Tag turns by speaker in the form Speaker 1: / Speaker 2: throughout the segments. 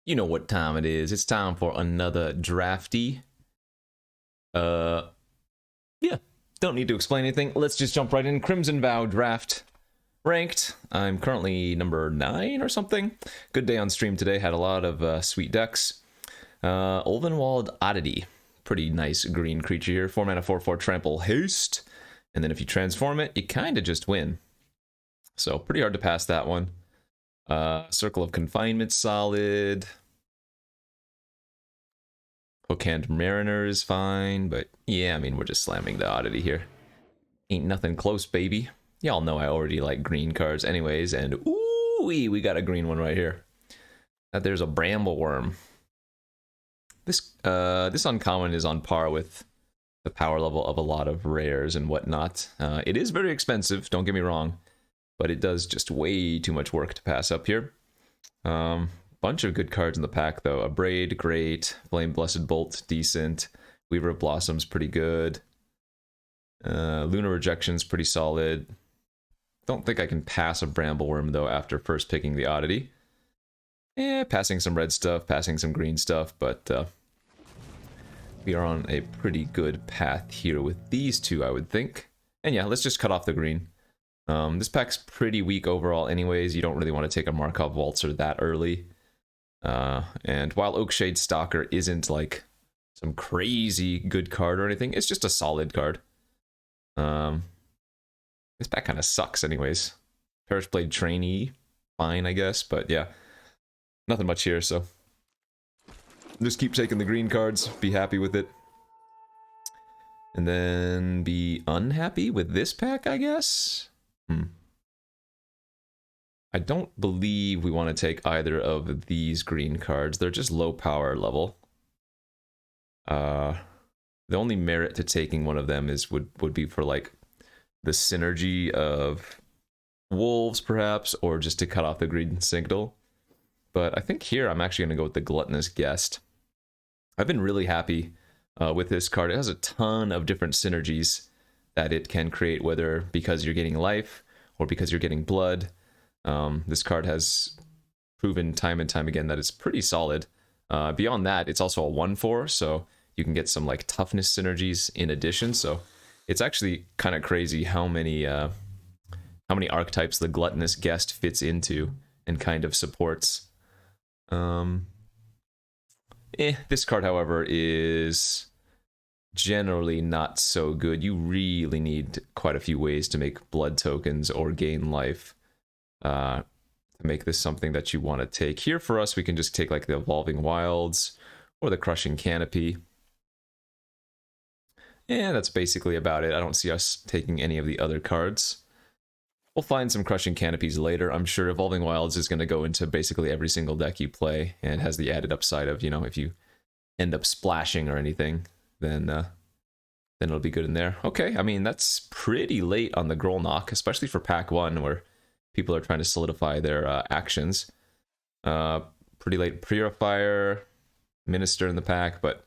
Speaker 1: You know what time it is. It's time for another drafty. Uh, yeah. Don't need to explain anything. Let's just jump right in. Crimson Vow draft. Ranked. I'm currently number 9 or something. Good day on stream today. Had a lot of sweet decks. Ulvenwald Oddity. Pretty nice green creature here. 4 mana, 4/4 trample haste. And then if you transform it, you kind of just win. So pretty hard to pass that one. Circle of Confinement solid. Hookhand Mariner is fine, but yeah, I mean, we're just slamming the Oddity here. Ain't nothing close, baby. Y'all know I already like green cards anyways, and ooh, we got a green one right here. There's a Bramble Wurm. This uncommon is on par with the power level of a lot of rares and whatnot. It is very expensive, don't get me wrong, but it does just way too much work to pass up here. Bunch of good cards in the pack though. A Braid, great. Flame Blessed Bolt, decent. Weaver of Blossoms, pretty good. Lunar Rejection's pretty solid. Don't think I can pass a Bramble Wurm though after first picking the Oddity. Passing some red stuff, passing some green stuff, but we are on a pretty good path here with these two, I would think. And yeah, let's just cut off the green. This pack's pretty weak overall anyways. You don't really want to take a Markov Waltzer that early. And while Oakshade Stalker isn't like some crazy good card or anything, it's just a solid card. This pack kind of sucks anyways. Perish Blade Trainee, fine I guess, but yeah. Nothing much here, so just keep taking the green cards, be happy with it. And then be unhappy with this pack, I guess? I don't believe we want to take either of these green cards. They're just low power level. The only merit to taking one of them is would be for like the synergy of wolves, perhaps, or just to cut off the green signal. But I think here I'm actually going to go with the Gluttonous Guest. I've been really happy with this card. It has a ton of different synergies that it can create, whether because you're getting life or because you're getting blood. This card has proven time and time again that it's pretty solid. Beyond that, it's also a 1/4, so you can get some like toughness synergies in addition. So it's actually kind of crazy how many archetypes the Gluttonous Guest fits into and kind of supports. This card, however, is generally not so good. You really need quite a few ways to make blood tokens or gain life to make this something that you want to take. Here for us, we can just take like the Evolving Wilds or the Crushing Canopy. And that's basically about it. I don't see us taking any of the other cards. We'll find some Crushing Canopies later. I'm sure Evolving Wilds is going to go into basically every single deck you play and has the added upside of, you know, if you end up splashing or anything, then it'll be good in there. Okay, I mean, that's pretty late on the Grolnok, especially for pack 1 where people are trying to solidify their actions. Pretty late Purifier, Minister in the pack, but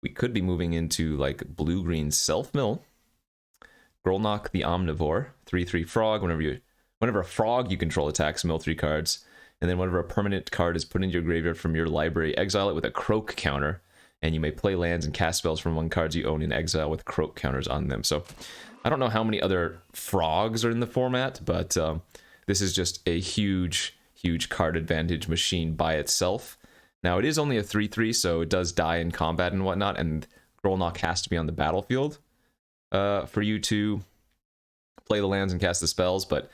Speaker 1: we could be moving into like blue-green Self-Mill. Grolnok the Omnivore, 3/3 frog. Whenever a frog you control attacks, mill 3 cards. And then whenever a permanent card is put into your graveyard from your library, exile it with a croak counter. And you may play lands and cast spells from 1 cards you own in exile with croak counters on them. So I don't know how many other frogs are in the format, but this is just a huge, huge card advantage machine by itself. Now it is only a 3/3, so it does die in combat and whatnot, and Grolnok has to be on the battlefield for you to play the lands and cast the spells. But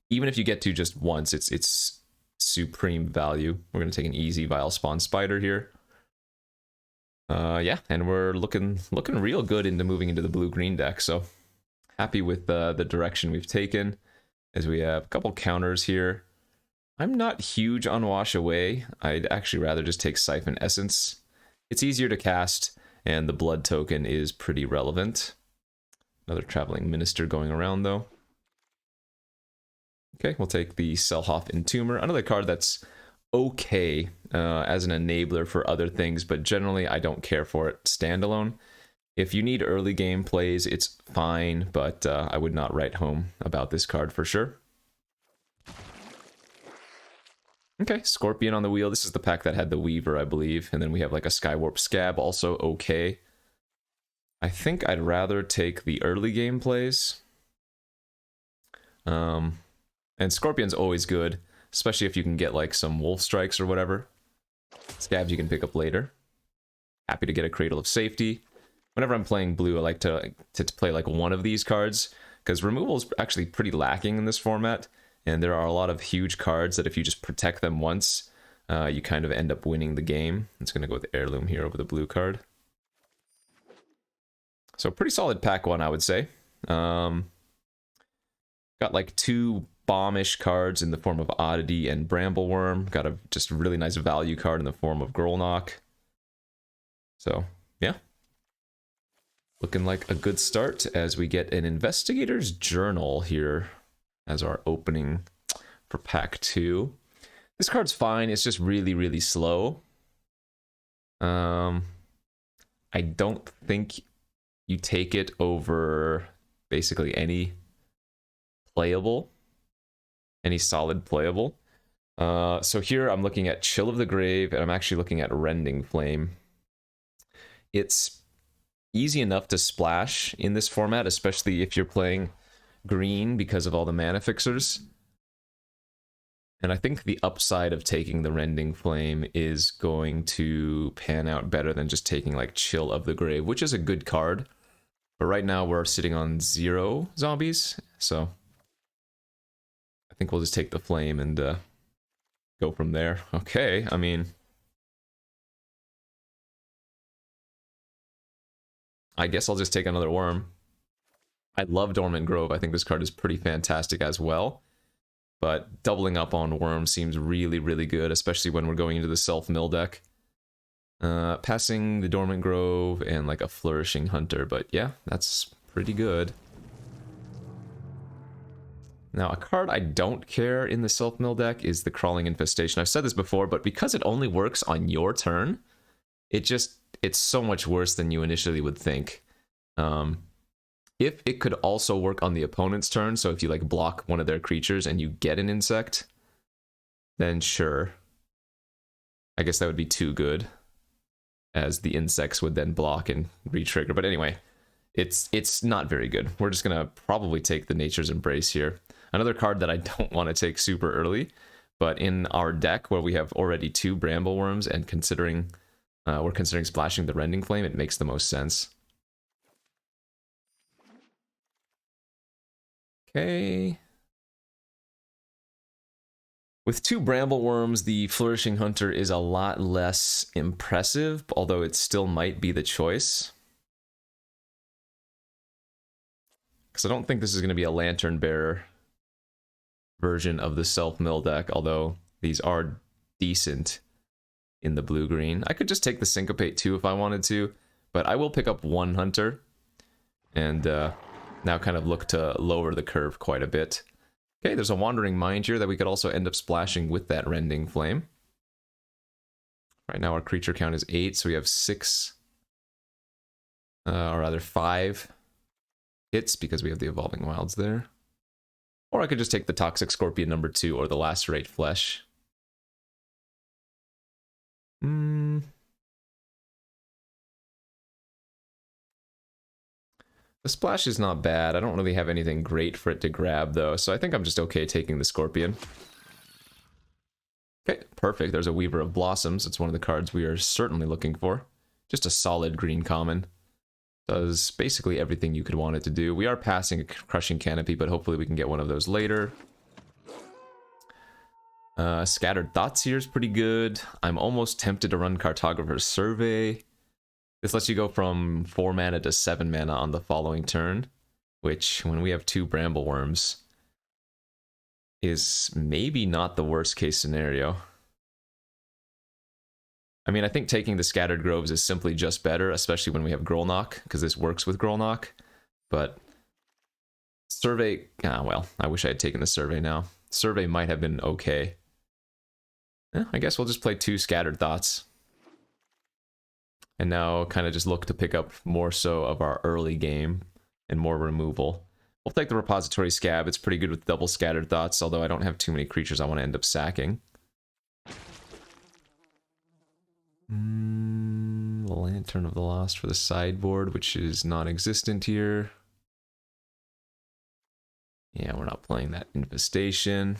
Speaker 1: even if you get to just once, it's supreme value. We're going to take an easy Vile Spawn Spider here. Yeah, and we're looking real good into moving into the blue-green deck, so happy with the direction we've taken, as we have a couple counters here. I'm not huge on Wash Away. I'd actually rather just take Siphon Essence. It's easier to cast, and the blood token is pretty relevant. Another Traveling Minister going around, though. Okay, we'll take the Selhoff Entomber. Another card that's okay as an enabler for other things, but generally I don't care for it standalone. If you need early game plays, it's fine, but I would not write home about this card for sure. Okay, Scorpion on the wheel. This is the pack that had the Weaver, I believe. And then we have like a Skywarp Scab, also okay. I think I'd rather take the early game plays. And Scorpion's always good, especially if you can get like some Wolf Strikes or whatever. Scabs you can pick up later. Happy to get a Cradle of Safety. Whenever I'm playing blue, I like to play like one of these cards, because removal is actually pretty lacking in this format, and there are a lot of huge cards that if you just protect them once, you kind of end up winning the game. It's going to go with Heirloom here over the blue card. So pretty solid pack one, I would say. Got like 2 bombish cards in the form of Oddity and Bramble Wurm. Got a just really nice value card in the form of Grolnok. So, yeah. Looking like a good start as we get an Investigator's Journal here as our opening for pack 2. This card's fine, it's just really, really slow. I don't think you take it over basically any solid playable. So here I'm looking at Chill of the Grave, and I'm actually looking at Rending Flame. It's easy enough to splash in this format, especially if you're playing green because of all the mana fixers. And I think the upside of taking the Rending Flame is going to pan out better than just taking like Chill of the Grave, which is a good card. But right now we're sitting on 0 zombies, so I think we'll just take the flame and go from there. Okay, I mean, I guess I'll just take another Wurm. I love Dormant Grove. I think this card is pretty fantastic as well. But doubling up on Wurm seems really, really good, especially when we're going into the self-mill deck. Passing the Dormant Grove and like a Flourishing Hunter, but yeah, that's pretty good. Now, a card I don't care in the self-mill deck is the Crawling Infestation. I've said this before, but because it only works on your turn, it's so much worse than you initially would think. If it could also work on the opponent's turn, so if you like block one of their creatures and you get an insect, then sure. I guess that would be too good, as the insects would then block and re-trigger. But anyway, it's not very good. We're just gonna probably take the Nature's Embrace here. Another card that I don't want to take super early, but in our deck where we have already 2 Bramble Wurms and we're considering splashing the Rending Flame, it makes the most sense. Okay. With 2 Bramble Wurms, the Flourishing Hunter is a lot less impressive, although it still might be the choice. Because I don't think this is going to be a Lantern Bearer version of the self-mill deck, although these are decent in the blue-green. I could just take the Syncopate too if I wanted to, but I will pick up 1 Hunter and now kind of look to lower the curve quite a bit. Okay, there's a Wandering Mind here that we could also end up splashing with that Rending Flame. Right now our creature count is 8, so we have 6, or rather 5 hits because we have the Evolving Wilds there. Or I could just take the Toxic Scorpion number 2 or the Lacerate Flesh. The splash is not bad. I don't really have anything great for it to grab, though, so I think I'm just okay taking the Scorpion. Okay, perfect. There's a Weaver of Blossoms. It's one of the cards we are certainly looking for. Just a solid green common. Does basically everything you could want it to do. We are passing a Crushing Canopy, but hopefully we can get one of those later. Scattered Thoughts here is pretty good. I'm almost tempted to run Cartographer's Survey. This lets you go from 4 mana to 7 mana on the following turn, which, when we have 2 Bramble Wurms, is maybe not the worst case scenario. I mean, I think taking the Scattered Groves is simply just better, especially when we have Grolnok, because this works with Grolnok. But Survey, well, I wish I had taken the Survey now. Survey might have been okay. I guess we'll just play 2 Scattered Thoughts. And now kind of just look to pick up more so of our early game and more removal. We'll take the Repository Scab. It's pretty good with double Scattered Thoughts, although I don't have too many creatures I want to end up sacking. the Lantern of the Lost for the sideboard, which is non-existent here. Yeah, we're not playing that Infestation.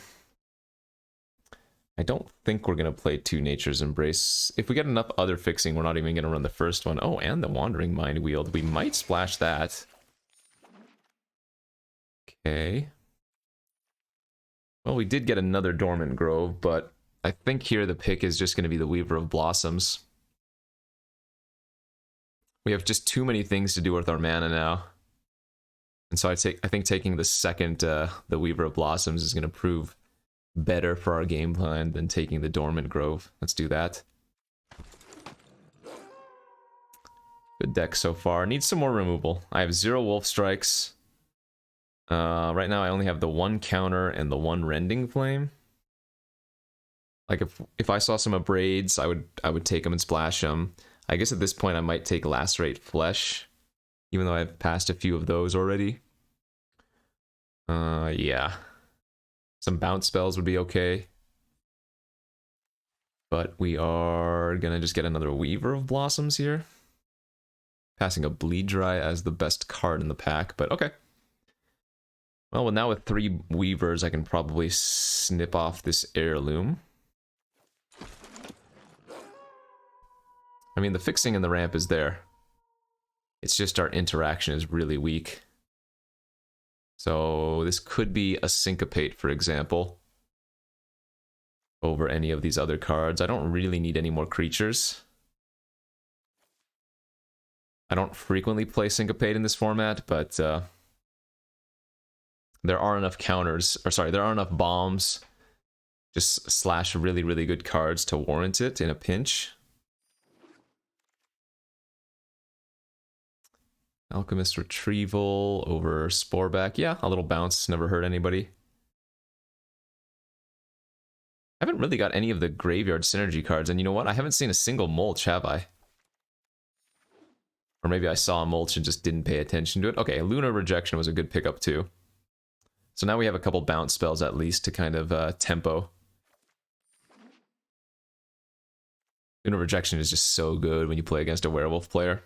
Speaker 1: I don't think we're going to play 2 Nature's Embrace. If we get enough other fixing, we're not even going to run the first one. Oh, and the Wandering Mind Wield. We might splash that. Okay. Well, we did get another Dormant Grove, but I think here the pick is just going to be the Weaver of Blossoms. We have just too many things to do with our mana now. And so I think taking the second, the Weaver of Blossoms is going to prove better for our game plan than taking the Dormant Grove. Let's do that. Good deck so far. Needs some more removal. I have 0 Wolf Strikes. Right now I only have the 1 counter and the 1 Rending Flame. Like if I saw some Abrades, I would take them and splash them. I guess at this point I might take Lacerate Flesh, even though I've passed a few of those already. Yeah. Some bounce spells would be okay. But we are gonna just get another Weaver of Blossoms here. Passing a Bleed Dry as the best card in the pack, but okay. Well, now with 3 Weavers, I can probably snip off this Heirloom. I mean, the fixing in the ramp is there. It's just our interaction is really weak. So this could be a Syncopate, for example, over any of these other cards. I don't really need any more creatures. I don't frequently play Syncopate in this format, but there are enough counters, or sorry, there are enough bombs, just slash really, really good cards to warrant it in a pinch. Alchemist Retrieval over Sporeback. Yeah, a little bounce, never hurt anybody. I haven't really got any of the graveyard synergy cards, and you know what? I haven't seen a single mulch, have I? Or maybe I saw a mulch and just didn't pay attention to it. Okay, Lunar Rejection was a good pickup too. So now we have a couple bounce spells at least to kind of tempo. Lunar Rejection is just so good when you play against a werewolf player.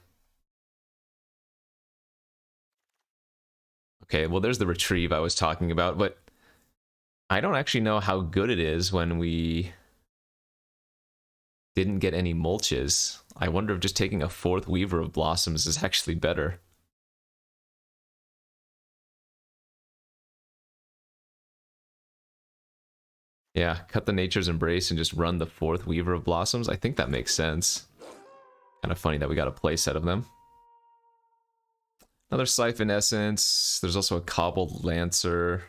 Speaker 1: Okay, well there's the Retrieve I was talking about, but I don't actually know how good it is when we didn't get any mulches. I wonder if just taking a 4th Weaver of Blossoms is actually better. Yeah, cut the Nature's Embrace and just run the 4th Weaver of Blossoms. I think that makes sense. Kind of funny that we got a playset of them. Another Siphon Essence. There's also a Cobbled Lancer.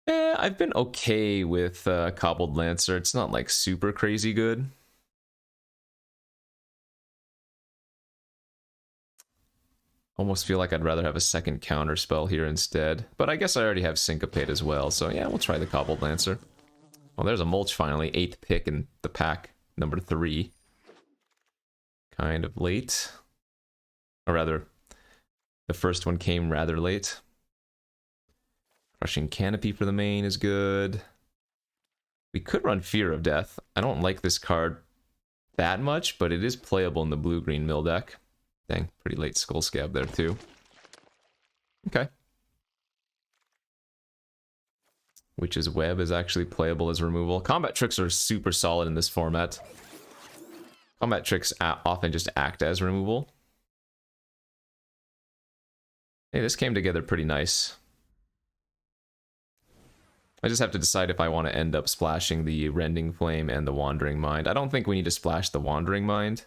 Speaker 1: I've been okay with Cobbled Lancer. It's not like super crazy good. Almost feel like I'd rather have a second counter spell here instead. But I guess I already have Syncopate as well, so yeah, we'll try the Cobbled Lancer. Well, there's a mulch finally. 8th pick in the pack, number 3. Kind of late. Or rather, the first one came rather late. Crushing Canopy for the main is good. We could run Fear of Death. I don't like this card that much, but it is playable in the blue-green mill deck. Dang, pretty late Skull Scab there too. Okay. Witch's Web is actually playable as removal. Combat Tricks are super solid in this format. Combat Tricks often just act as removal. Hey, this came together pretty nice. I just have to decide if I want to end up splashing the Rending Flame and the Wandering Mind. I don't think we need to splash the Wandering Mind.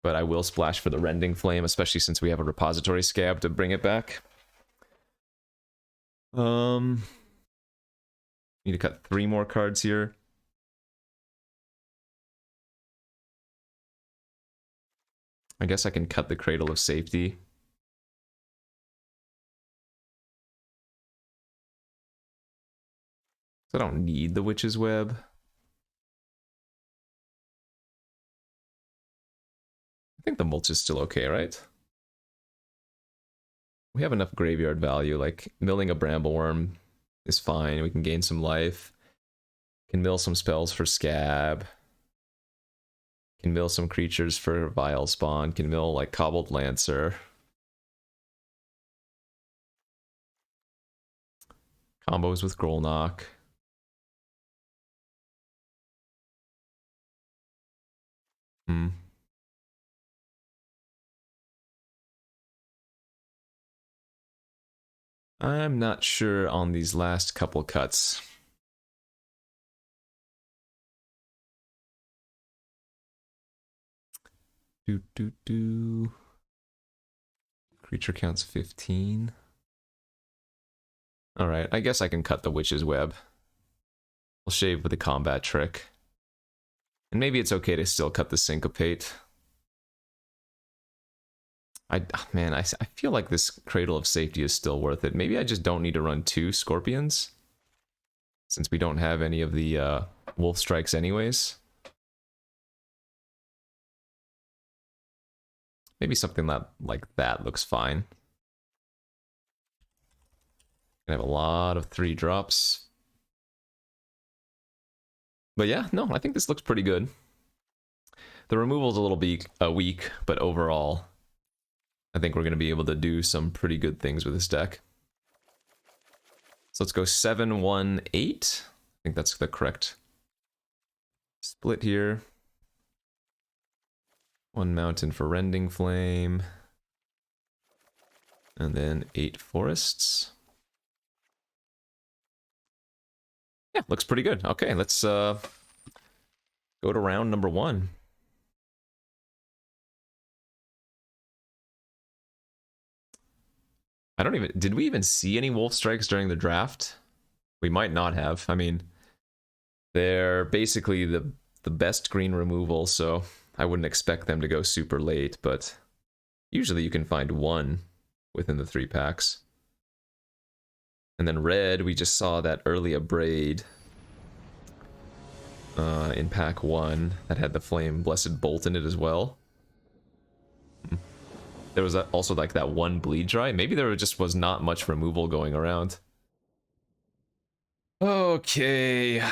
Speaker 1: But I will splash for the Rending Flame, especially since we have a Repository Scab to bring it back. Need to cut 3 more cards here. I guess I can cut the Cradle of Safety. So I don't need the Witch's Web. I think the mulch is still okay, right? We have enough graveyard value, like milling a Brambleworm is fine. We can gain some life. Can mill some spells for Scab. Can mill some creatures for Vile Spawn. Can mill like Cobbled Lancer. Combos with Grolnok. I'm not sure on these last couple cuts. Creature counts 15. Alright, I guess I can cut the Witch's Web. We'll shave with the combat trick. And maybe it's okay to still cut the Syncopate. Man, I feel like this Cradle of Safety is still worth it. Maybe I just don't need to run 2 Scorpions, since we don't have any of the Wolf Strikes anyways. Maybe something like that looks fine. Gonna have a lot of 3 drops. But yeah, no, I think this looks pretty good. The removal's a little bit weak, but overall, I think we're going to be able to do some pretty good things with this deck. So let's go 7-1-8. I think that's the correct split here. 1 mountain for Rending Flame. And then 8 forests. Yeah, looks pretty good. Okay, let's go to round number 1. I don't even... Did we even see any Wolf Strikes during the draft? We might not have. I mean, they're basically the best green removal, so I wouldn't expect them to go super late, but usually you can find 1 within the 3 packs. And then red, we just saw that early Abrade in pack 1 that had the Flame Blessed Bolt in it as well. There was also like that 1 Bleed Dry. Maybe there just was not much removal going around. Okay,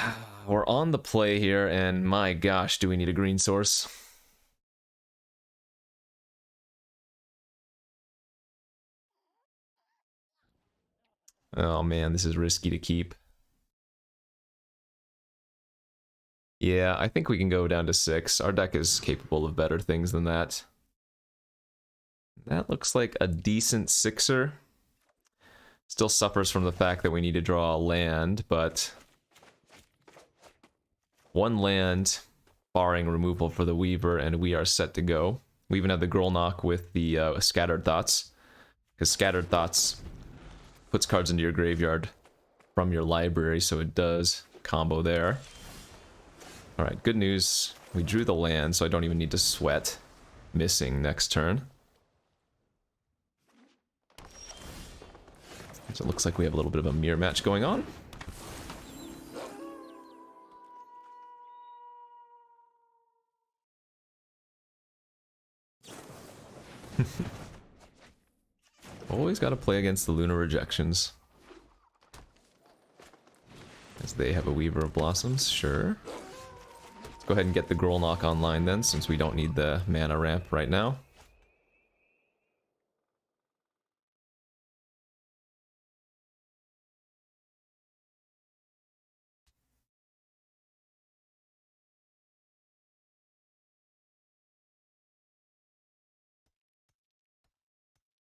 Speaker 1: we're on the play here, and my gosh, do we need a green source? Oh man, this is risky to keep. Yeah, I think we can go down to 6. Our deck is capable of better things than that. That looks like a decent 6er. Still suffers from the fact that we need to draw a land, but 1 land, barring removal for the Weaver, and we are set to go. We even have the Grolnok with the Scattered Thoughts, because Scattered Thoughts puts cards into your graveyard from your library, so it does combo there. Alright, good news. We drew the land, so I don't even need to sweat missing next turn. So it looks like we have a little bit of a mirror match going on. Always got to play against the Lunar Rejections. As they have a Weaver of Blossoms, sure. Let's go ahead and get the Grolnok online then, since we don't need the mana ramp right now.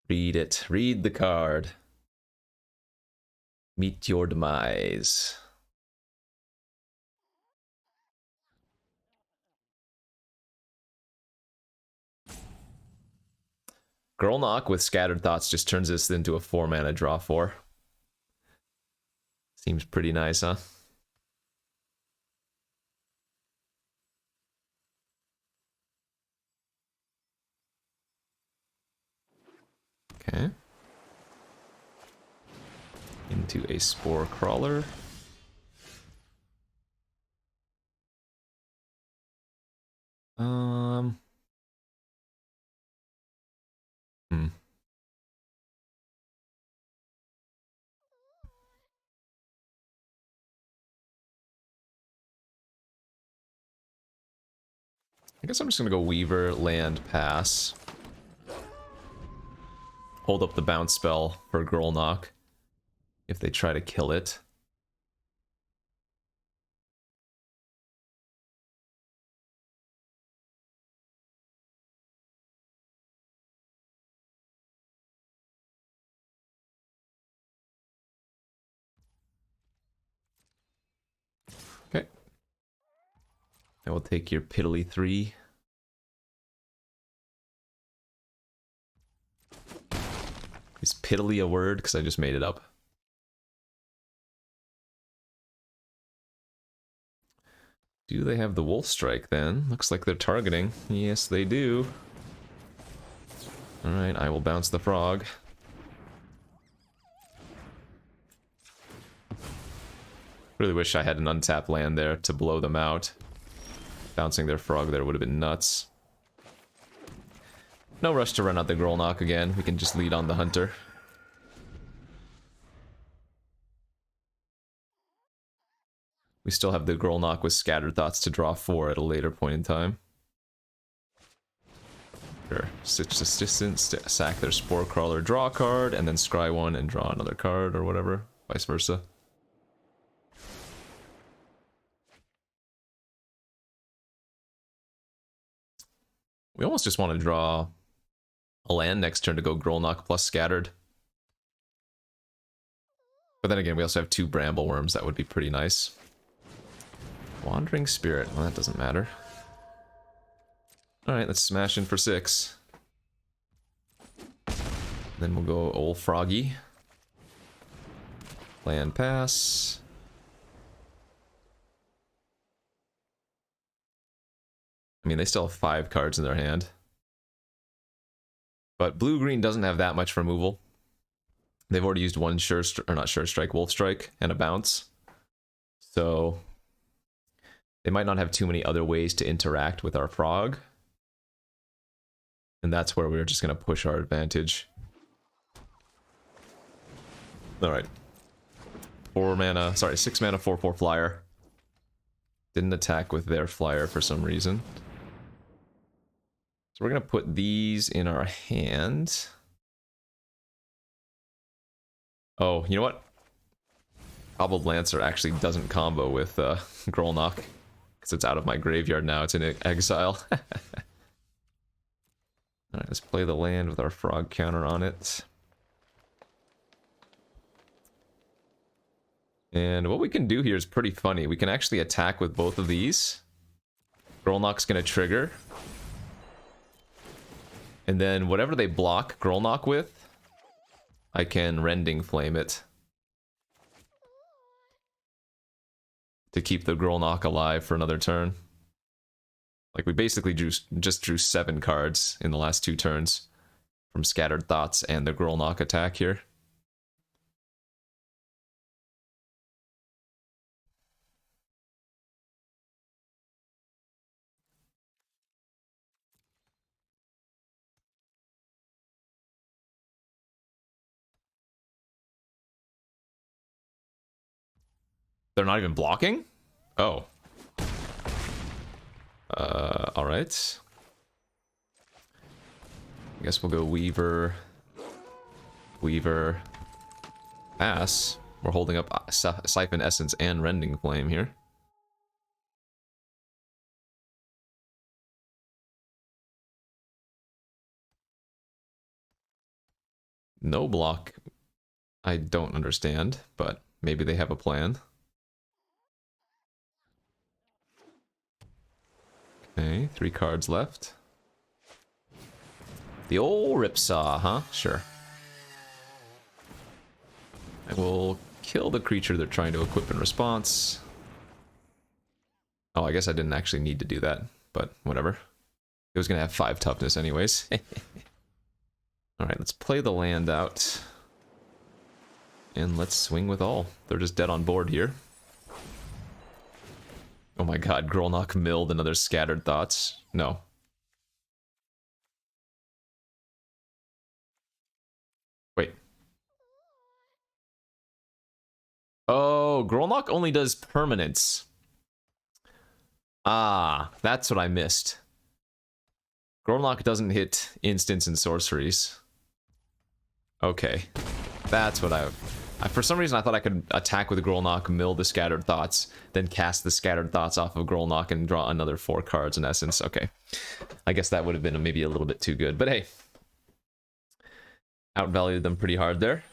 Speaker 1: Read it. Read the card. Meet your demise. Grolnok with Scattered Thoughts just turns this into a 4-mana draw 4. Seems pretty nice, huh? Okay. Into a Spore Crawler. Hmm. I guess I'm just gonna go Weaver, land, pass. Hold up the bounce spell for Girl Knock if they try to kill it. Okay. I will take your piddly 3. Is piddly a word? Because I just made it up. Do they have the Wolf Strike then? Looks like they're targeting. Yes, they do. Alright, I will bounce the frog. Really wish I had an untapped land there to blow them out. Bouncing their frog there would have been nuts. No rush to run out the Girl Knock again. We can just lead on the Hunter. We still have the Girl Knock with Scattered Thoughts to draw 4 at a later point in time. Sure. Stitch Assistant, sack their Spore Crawler, draw a card, and then scry 1 and draw another card or whatever. Vice versa. We almost just want to draw a land next turn to go Girl Knock plus Scattered. But then again, we also have 2 Bramble Worms. That would be pretty nice. Wandering Spirit. Well, that doesn't matter. Alright, let's smash in for 6. Then we'll go Old Froggy. Land pass. I mean, they still have 5 cards in their hand. But blue-green doesn't have that much removal. They've already used one Wolf Strike and a bounce. So they might not have too many other ways to interact with our frog. And that's where we're just going to push our advantage. Alright. 6 mana, 4/4 flyer. Didn't attack with their flyer for some reason. So we're going to put these in our hand. Oh, you know what? Cobbled Lancer actually doesn't combo with Girl Knock. Because it's out of my graveyard now. It's in exile. Alright, let's play the land with our frog counter on it. And what we can do here is pretty funny. We can actually attack with both of these. Girl Knock's gonna trigger. And then whatever they block Girl Knock with, I can Rending Flame it. To keep the Girl Knock alive for another turn. Like, we basically just drew 7 cards in the last 2 turns. From Scattered Thoughts and the Girl Knock attack here. They're not even blocking? Oh. Alright. I guess we'll go Weaver. Weaver. Pass. We're holding up Siphon Essence and Rending Flame here. No block. I don't understand, but maybe they have a plan. Okay, 3 cards left. The old Ripsaw, huh? Sure. I will kill the creature they're trying to equip in response. Oh, I guess I didn't actually need to do that, but whatever. It was gonna have 5 toughness anyways. Alright, let's play the land out. And let's swing with all. They're just dead on board here. Oh my god, Girl Knock milled another Scattered Thoughts. No. Wait. Oh, Girl Knock only does permanents. Ah, that's what I missed. Grolnok doesn't hit instants and sorceries. Okay. That's what I for some reason I thought I could attack with Grolnok, mill the Scattered Thoughts, then cast the Scattered Thoughts off of Grolnok and draw another 4 cards in essence. Okay. I guess that would have been maybe a little bit too good, but hey. Outvalued them pretty hard there.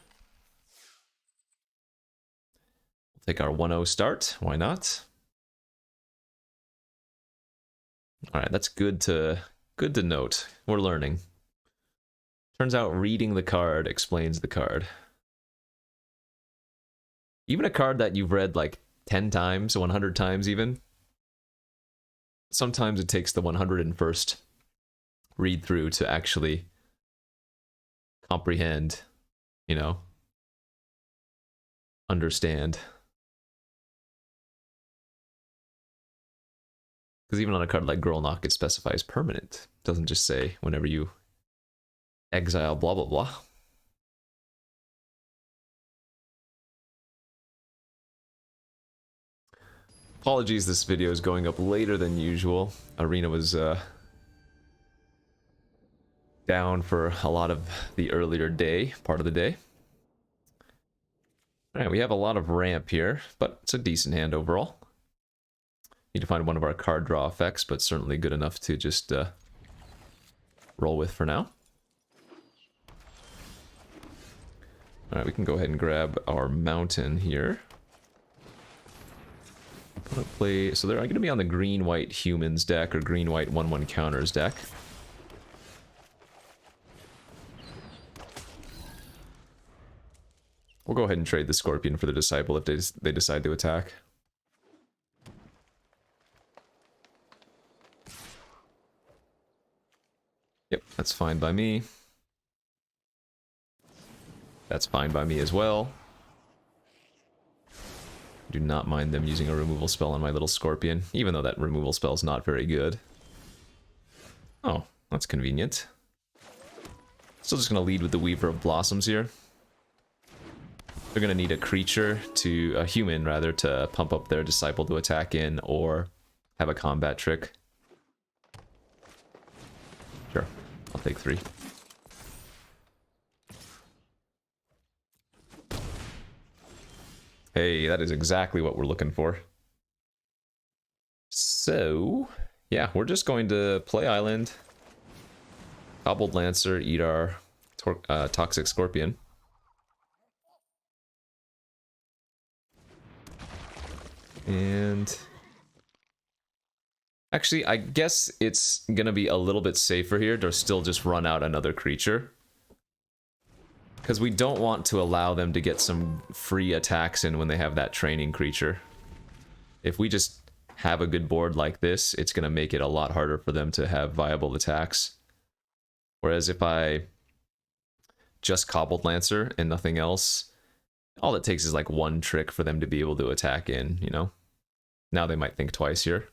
Speaker 1: We'll take our 1-0 start. Why not? Alright, that's good to note. We're learning. Turns out reading the card explains the card. Even a card that you've read like 10 times, 100 times even, sometimes it takes the 101st read through to actually comprehend, you know, understand. Because even on a card like Grolnok, it specifies permanent. It doesn't just say whenever you exile blah blah blah. Apologies, this video is going up later than usual. Arena was down for a lot of the earlier part of the day. Alright, we have a lot of ramp here, but it's a decent hand overall. Need to find one of our card draw effects, but certainly good enough to just roll with for now. Alright, we can go ahead and grab our mountain here. So they're going to be on the green-white humans deck, or green-white 1/1 counters deck. We'll go ahead and trade the Scorpion for the Disciple if they decide to attack. Yep, that's fine by me. That's fine by me as well. Do not mind them using a removal spell on my little Scorpion, even though that removal spell is not very good. Oh, that's convenient. Still just going to lead with the Weaver of Blossoms here. They're going to need a creature a human rather, to pump up their Disciple to attack in, or have a combat trick. Sure, I'll take 3. Hey, that is exactly what we're looking for. So, yeah, we're just going to play Island, Cobbled Lancer, eat our Toxic Scorpion. And actually, I guess it's gonna be a little bit safer here to still just run out another creature. Because we don't want to allow them to get some free attacks in when they have that training creature. If we just have a good board like this, it's going to make it a lot harder for them to have viable attacks. Whereas if I just Cobbled Lancer and nothing else, all it takes is like 1 trick for them to be able to attack in, you know? Now they might think twice here.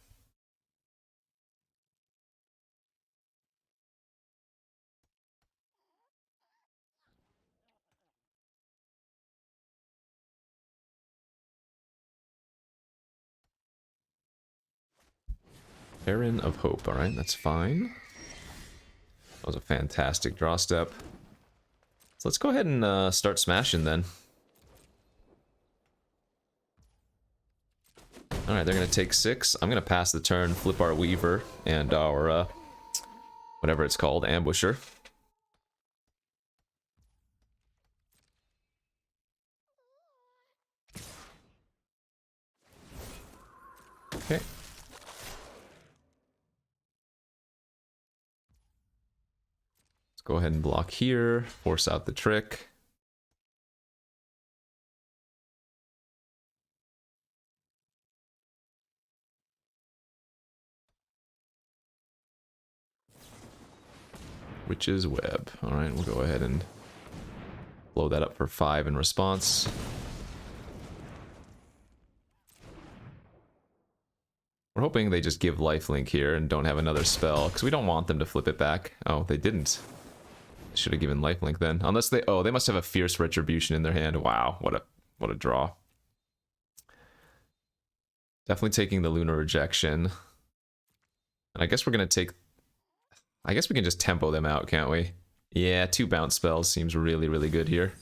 Speaker 1: Baron of Hope, alright, that's fine. That was a fantastic draw step. So let's go ahead and start smashing then. Alright, they're going to take 6. I'm going to pass the turn, flip our Weaver, and our, whatever it's called, Ambusher. Okay. Let's go ahead and block here, force out the trick. Witch's Web. Alright, we'll go ahead and blow that up for 5 in response. We're hoping they just give lifelink here and don't have another spell, because we don't want them to flip it back. Oh, they didn't. Should have given lifelink then. Unless they... Oh, they must have a Fierce Retribution in their hand. Wow, what a draw. Definitely taking the Lunar Rejection. And I guess we're going to take... I guess we can just tempo them out, can't we? Yeah, 2 bounce spells seems really, really good here.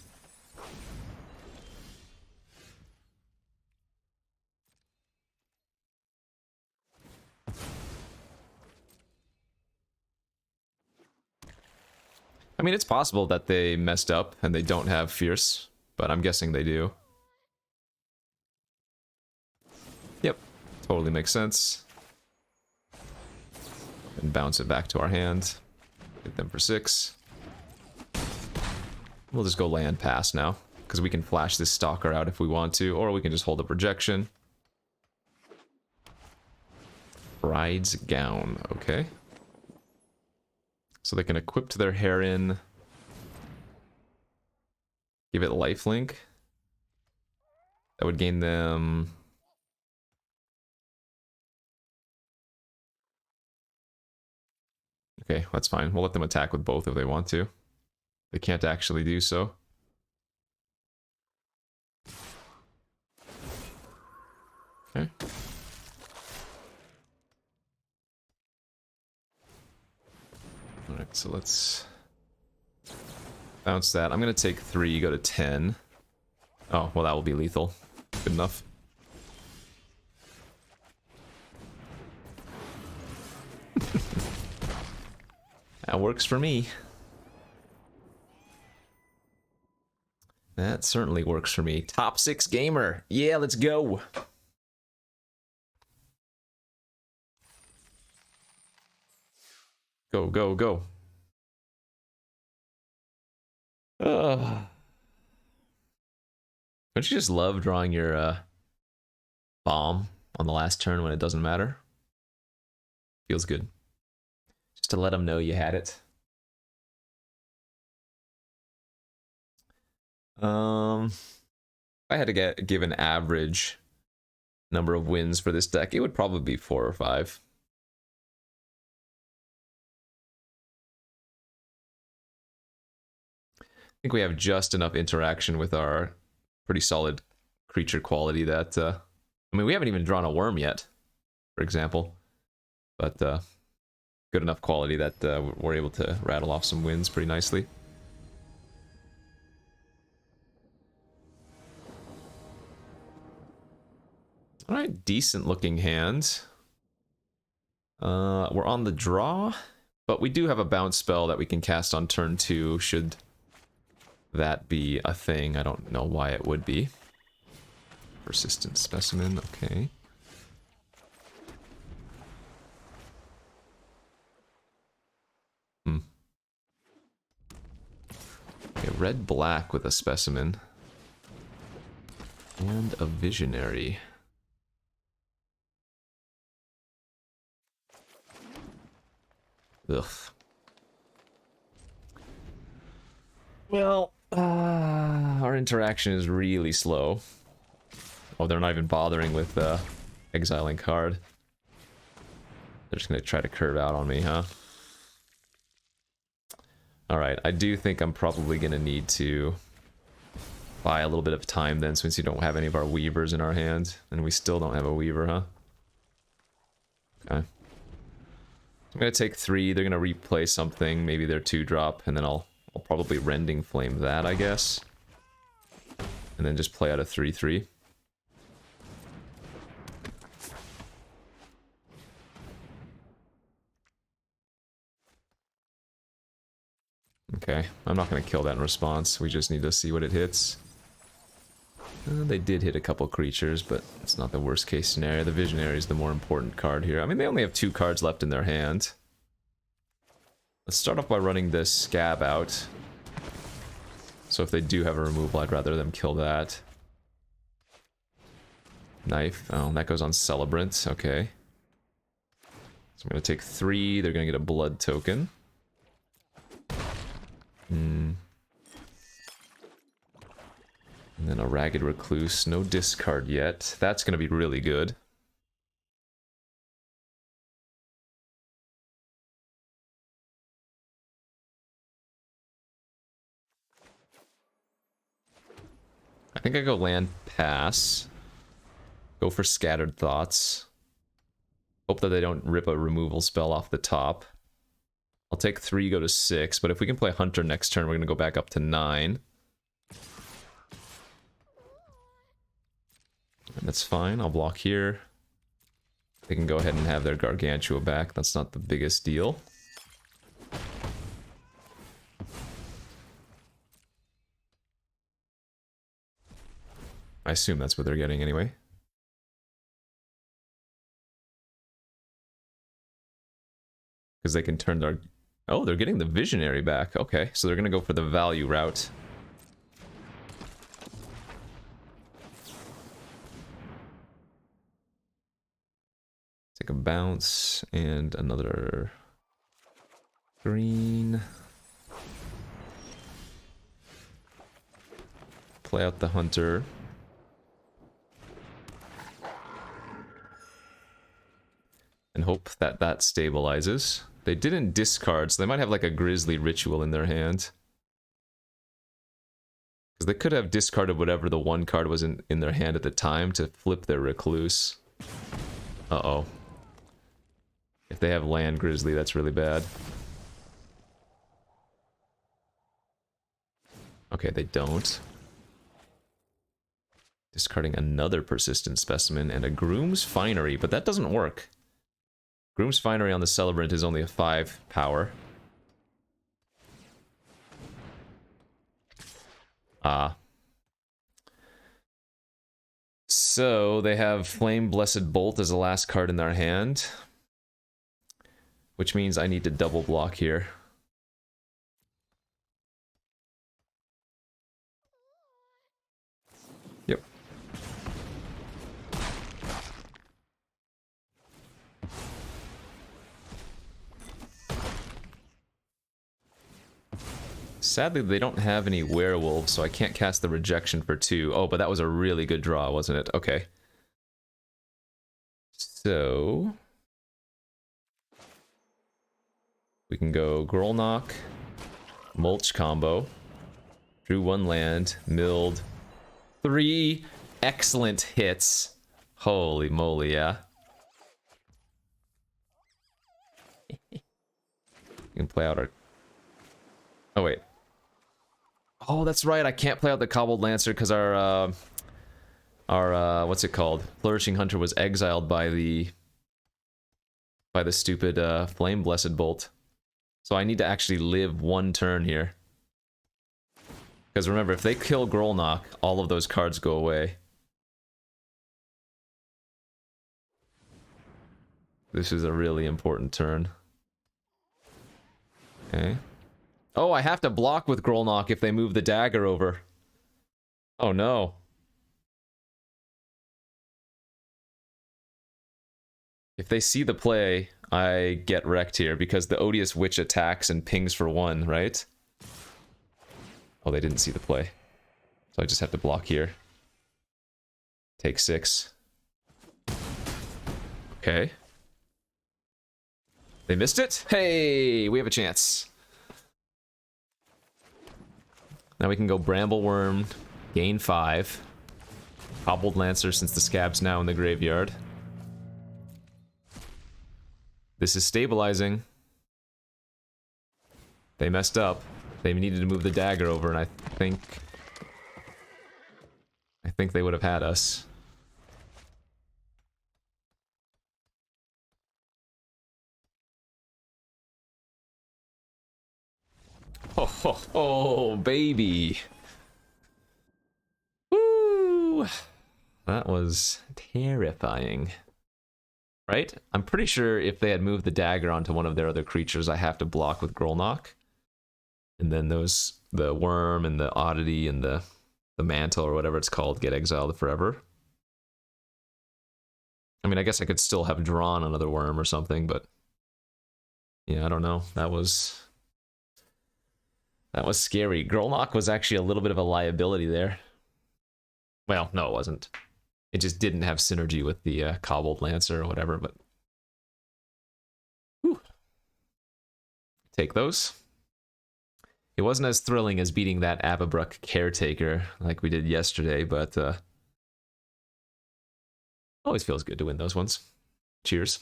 Speaker 1: I mean, it's possible that they messed up and they don't have Fierce, but I'm guessing they do. Yep, totally makes sense. And bounce it back to our hand. Hit them for 6. We'll just go land pass now, because we can flash this Stalker out if we want to, or we can just hold a projection. Bride's Gown, okay. So they can equip to their Heron. Give it lifelink. That would gain them... Okay, that's fine. We'll let them attack with both if they want to. They can't actually do so. Okay. Alright, so let's bounce that. I'm going to take 3, go to 10. Oh, well, that will be lethal. Good enough. That works for me. That certainly works for me. Top 6 gamer. Yeah, let's go. Go, go, go. Don't you just love drawing your bomb on the last turn when it doesn't matter? Feels good. Just to let them know you had it. If I had to give an average number of wins for this deck, it would probably be 4 or 5. I think we have just enough interaction with our pretty solid creature quality that, I mean, we haven't even drawn a Wurm yet, for example, but good enough quality that we're able to rattle off some wins pretty nicely. Alright, decent looking hand. We're on the draw, but we do have a bounce spell that we can cast on turn 2 should that be a thing. I don't know why it would be. Persistent Specimen, okay. Okay, red-black with a Specimen. And a Visionary. Ugh. Well, our interaction is really slow. Oh, they're not even bothering with exiling card. They're just gonna try to curve out on me, huh? Alright, I do think I'm probably gonna need to buy a little bit of time then, since we don't have any of our Weavers in our hand. And we still don't have a Weaver, huh? Okay. I'm gonna take 3, they're gonna replay something, maybe their 2-drop, and then I'll probably Rending Flame that, I guess. And then just play out a 3/3. Okay, I'm not gonna kill that in response, we just need to see what it hits. They did hit a couple creatures, but it's not the worst case scenario. The Visionary is the more important card here. I mean, they only have 2 cards left in their hand. Let's start off by running this Scab out. So if they do have a removal, I'd rather them kill that. Knife. Oh, that goes on Celebrant. Okay. So I'm going to take 3. They're going to get a blood token. And then a Ragged Recluse. No discard yet. That's going to be really good. I think I go land pass. Go for Scattered Thoughts. Hope that they don't rip a removal spell off the top. I'll take 3, go to 6, but if we can play Hunter next turn, we're going to go back up to 9. And that's fine, I'll block here. They can go ahead and have their Gargantua back, that's not the biggest deal. I assume that's what they're getting anyway. Because they can turn their... Oh, they're getting the Visionary back. Okay, so they're going to go for the value route. Take a bounce and another green. Play out the Hunter. And hope that that stabilizes. They didn't discard, so they might have like a Grizzly Ritual in their hand. Because they could have discarded whatever the one card was in their hand at the time to flip their Recluse. Uh-oh. If they have land Grizzly, that's really bad. Okay, they don't. Discarding another Persistent Specimen and a Groom's Finery, but that doesn't work. Groom's Finery on the Celebrant is only a 5 power. So they have Flame Blessed Bolt as the last card in their hand. Which means I need to double block here. Yep. Sadly, they don't have any werewolves, so I can't cast the rejection for 2. Oh, but that was a really good draw, wasn't it? Okay. So... we can go Grolnok, Mulch combo, drew 1 land, milled 3 excellent hits. Holy moly, yeah. You can play out our... oh, wait. Oh, that's right, I can't play out the Cobbled Lancer because our what's it called? Flourishing Hunter was exiled by the stupid Flame Blessed Bolt. So I need to actually live 1 turn here. Because remember, if they kill Grolnok, all of those cards go away. This is a really important turn. Okay. Oh, I have to block with Grolnok if they move the dagger over. Oh no. If they see the play, I get wrecked here because the Odious Witch attacks and pings for 1, right? Oh, they didn't see the play. So I just have to block here. Take 6. Okay. They missed it? Hey, we have a chance. Now we can go Bramble Wurm, gain 5. Cobbled Lancer since the Scab's now in the graveyard. This is stabilizing. They messed up. They needed to move the dagger over, and I think they would have had us. Oh, ho, ho, baby. Woo! That was terrifying. Right? I'm pretty sure if they had moved the dagger onto one of their other creatures, I have to block with Grolnok. And then those, the Wurm and the Oddity and the Mantle or whatever it's called, get exiled forever. I mean, I guess I could still have drawn another Wurm or something, but... yeah, I don't know. That was scary. Grolnok was actually a little bit of a liability there. Well, no, it wasn't. It just didn't have synergy with the Cobbled Lancer or whatever, but... whew. Take those. It wasn't as thrilling as beating that Avabruck Caretaker like we did yesterday, but always feels good to win those ones. Cheers.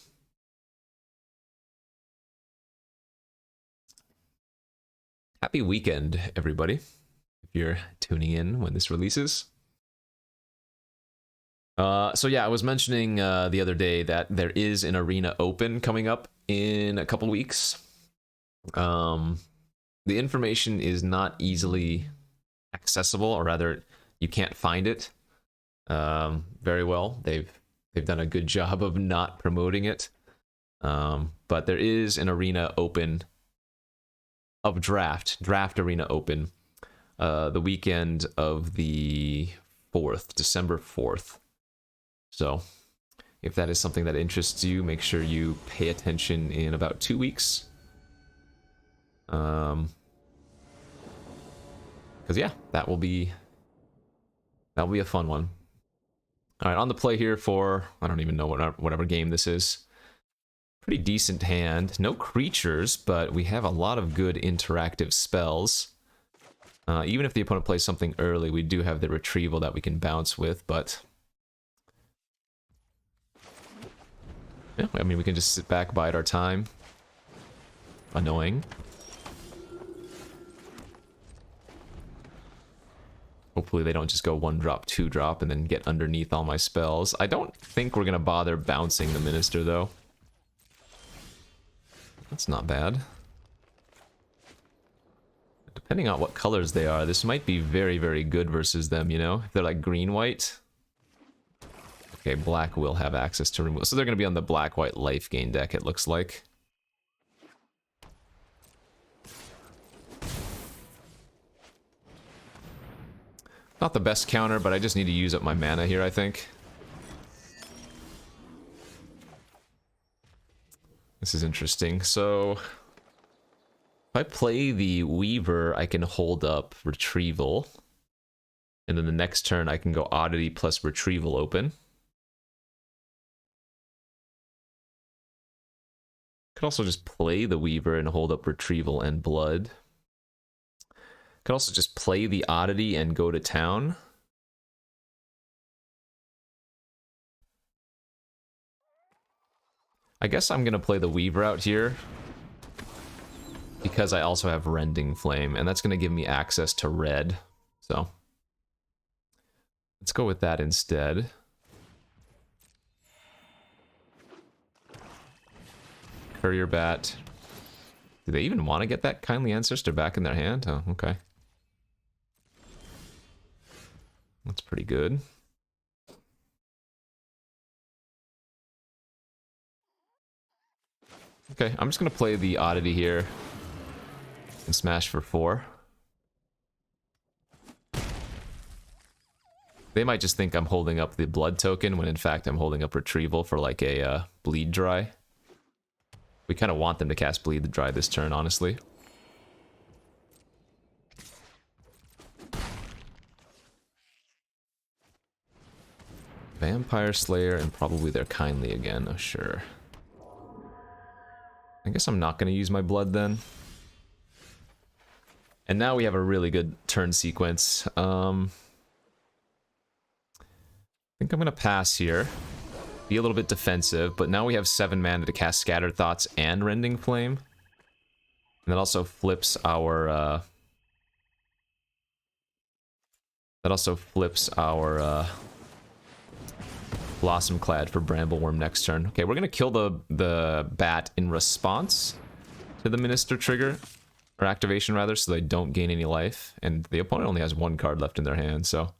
Speaker 1: Happy weekend, everybody, if you're tuning in when this releases. So yeah, I was mentioning the other day that there is an arena open coming up in a couple weeks. The information is not easily accessible, or rather, you can't find it very well. They've done a good job of not promoting it. But there is an arena open of draft arena open the weekend of the 4th, December 4th. So if that is something that interests you, make sure you pay attention in about 2 weeks. Because yeah, that will be a fun one. All right, on the play here for, I don't even know whatever game this is. Pretty decent hand. No creatures, but we have a lot of good interactive spells. Even if the opponent plays something early, we do have the retrieval that we can bounce with, but yeah, I mean, we can just sit back, bide our time. Annoying. Hopefully they don't just go 1-drop, 2-drop, and then get underneath all my spells. I don't think we're going to bother bouncing the Minister, though. That's not bad. Depending on what colors they are, this might be very, very good versus them, you know? If they're like green-white. Okay, black will have access to removal. So they're going to be on the black-white life gain deck, it looks like. Not the best counter, but I just need to use up my mana here, I think. This is interesting. So if I play the Weaver, I can hold up Retrieval. And then the next turn I can go Oddity plus Retrieval open. Could also just play the Weaver and hold up Retrieval and Blood. Could also just play the Oddity and go to town. I guess I'm going to play the Weaver out here, because I also have Rending Flame, and that's going to give me access to red. So let's go with that instead. Courier Bat. Do they even want to get that Kindly Ancestor back in their hand? Oh, okay. That's pretty good. Okay, I'm just going to play the Oddity here and smash for 4. They might just think I'm holding up the Blood token, when in fact I'm holding up Retrieval for like a Bleed Dry. We kind of want them to cast Bleed Dry this turn, honestly. Vampire Slayer and probably their Kindly again. Oh, sure. I guess I'm not going to use my Blood then. And now we have a really good turn sequence. I think I'm going to pass here. Be a little bit defensive, but now we have 7 mana to cast Scattered Thoughts and Rending Flame. And that also flips our... Blossom Clad for Bramble Wurm next turn. Okay, we're gonna kill the bat in response to the Minister trigger, or activation rather, so they don't gain any life. And the opponent only has 1 card left in their hand, so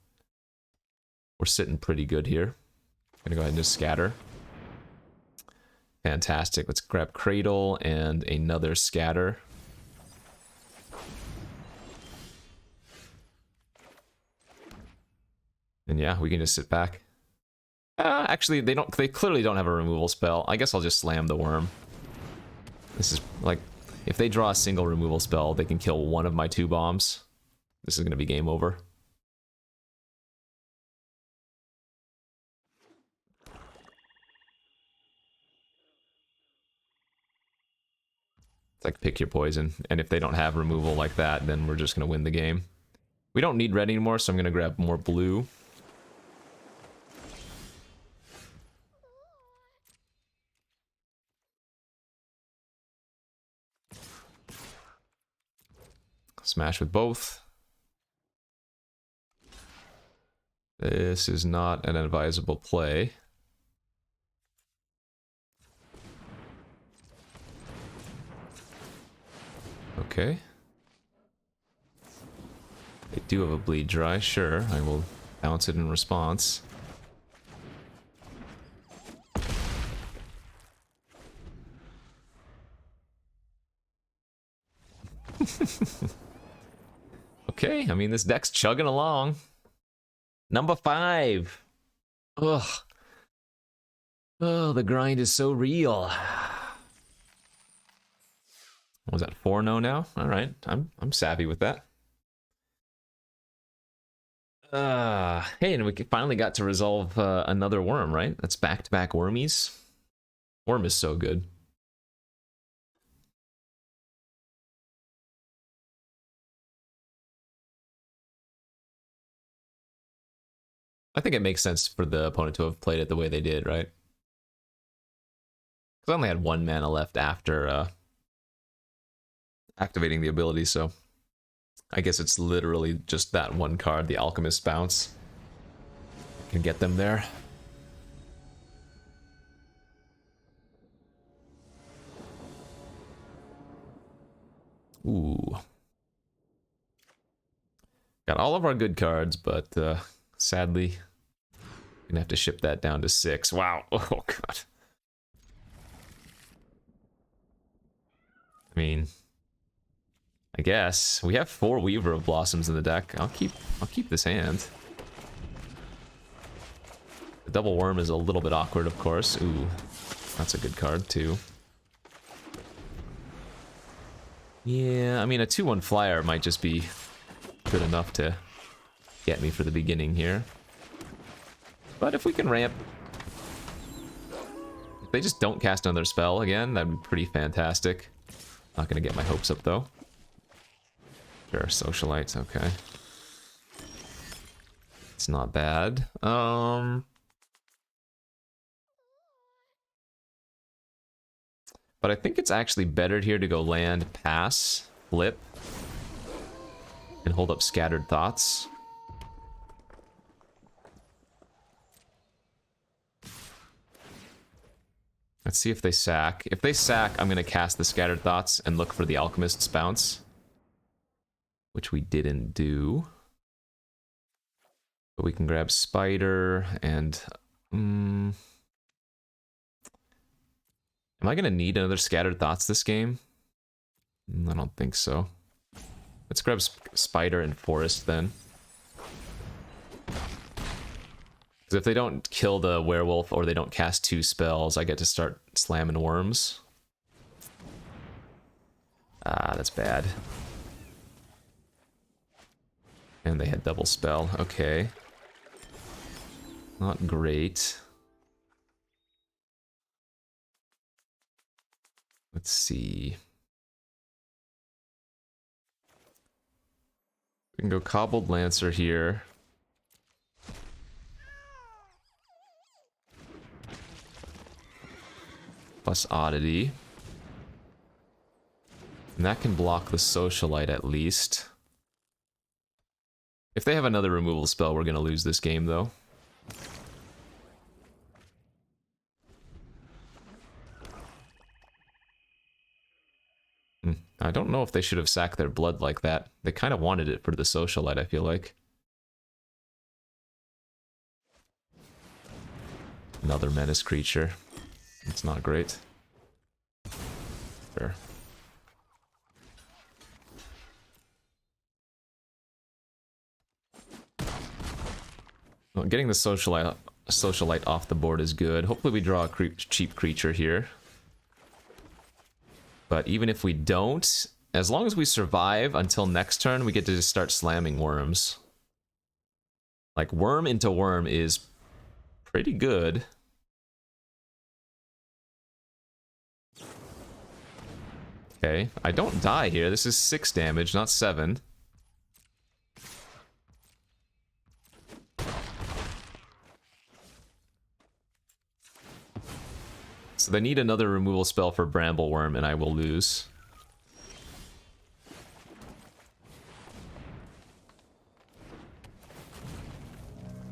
Speaker 1: we're sitting pretty good here. Gonna go ahead and just scatter. Fantastic. Let's grab Cradle and another scatter. And yeah, we can just sit back. Actually, they clearly don't have a removal spell. I guess I'll just slam the Wurm. This is like, if they draw a single removal spell, they can kill one of my 2 bombs. This is going to be game over. It's like pick your poison. And if they don't have removal like that, then we're just going to win the game. We don't need red anymore, so I'm going to grab more blue. Smash with both. This is not an advisable play. Okay. They do have a bleed dry, sure. I will bounce it in response. Okay, I mean, this deck's chugging along. Number 5. Ugh. Oh, the grind is so real. What was that, 4-0 now? Alright, I'm savvy with that. Hey, and we finally got to resolve another Wurm, right? That's back-to-back Wurmies. Wurm is so good. I think it makes sense for the opponent to have played it the way they did, right? Because I only had 1 mana left after activating the ability, so I guess it's literally just that one card, the Alchemist Bounce, can get them there. Ooh. Got all of our good cards, but sadly, gonna have to ship that down to 6. Wow. Oh, God. I mean, I guess we have 4 Weaver of Blossoms in the deck. I'll keep this hand. The double Wurm is a little bit awkward, of course. Ooh, that's a good card too. Yeah, I mean, a 2/1 flyer might just be good enough to get me for the beginning here. But if we can ramp... If they just don't cast another spell again, that'd be pretty fantastic. Not gonna get my hopes up, though. Sure, Socialite, okay. It's not bad. But I think it's actually better here to go land, pass, flip, and hold up Scattered Thoughts. Let's see if they sack. If they sack, I'm going to cast the Scattered Thoughts and look for the Alchemist's Bounce, which we didn't do. But we can grab Spider and... am I going to need another Scattered Thoughts this game? I don't think so. Let's grab Spider and Forest then. Because if they don't kill the werewolf or they don't cast 2 spells, I get to start slamming worms. Ah, that's bad. And they had double spell. Okay. Not great. Let's see. We can go Cobbled Lancer here. Plus Oddity. And that can block the Socialite at least. If they have another removal spell, we're going to lose this game, though. I don't know if they should have sacked their blood like that. They kind of wanted it for the Socialite, I feel like. Another menace creature. It's not great. Sure. Well, getting the Socialite off the board is good. Hopefully we draw a cheap creature here. But even if we don't, as long as we survive until next turn, we get to just start slamming worms. Like, Wurm into Wurm is pretty good. Okay, I don't die here. This is 6 damage, not 7. So they need another removal spell for Bramble Wurm, and I will lose.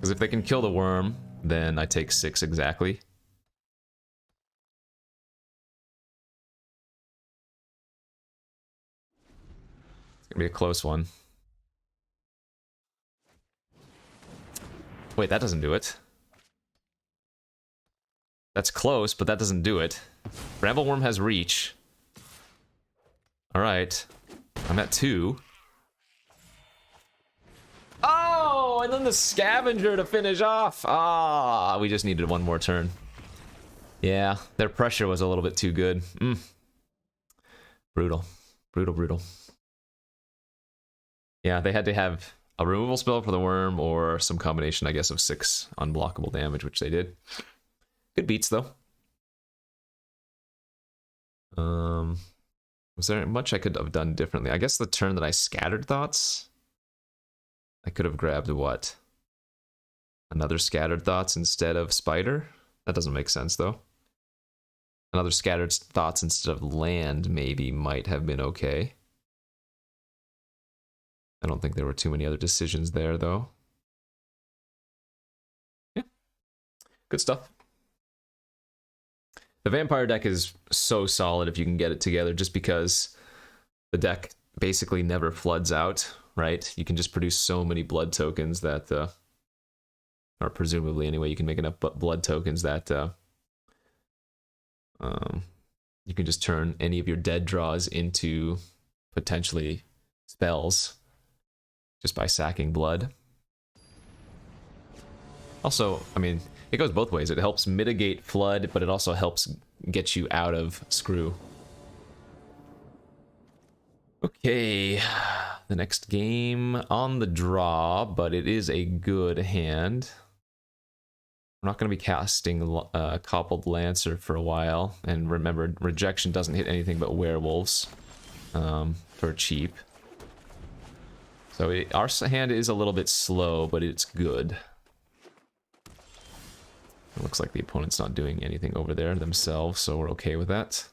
Speaker 1: Because if they can kill the Wurm, then I take 6 exactly. It's gonna be a close one. Wait, that doesn't do it. That's close, but that doesn't do it. Bramble Wurm has reach. Alright. I'm at 2. Oh, and then the scavenger to finish off. Ah, we just needed one more turn. Yeah, their pressure was a little bit too good. Brutal. Brutal, brutal. Yeah, they had to have a removal spell for the Wurm or some combination, I guess, of 6 unblockable damage, which they did. Good beats, though. Was there much I could have done differently? I guess the turn that I scattered thoughts, I could have grabbed what? Another scattered thoughts instead of spider? That doesn't make sense, though. Another scattered thoughts instead of land maybe might have been okay. I don't think there were too many other decisions there, though. Yeah. Good stuff. The vampire deck is so solid if you can get it together, just because the deck basically never floods out, right? You can just produce so many blood tokens that, or presumably anyway, you can make enough blood tokens that you can just turn any of your dead draws into potentially spells just by sacking blood. Also, I mean, it goes both ways. It helps mitigate flood, but it also helps get you out of screw. Okay, the next game on the draw, but it is a good hand. We're not going to be casting Cobbled Lancer for a while, and remember, rejection doesn't hit anything but werewolves for cheap. So our hand is a little bit slow, but it's good. It looks like the opponent's not doing anything over there themselves, so we're okay with that.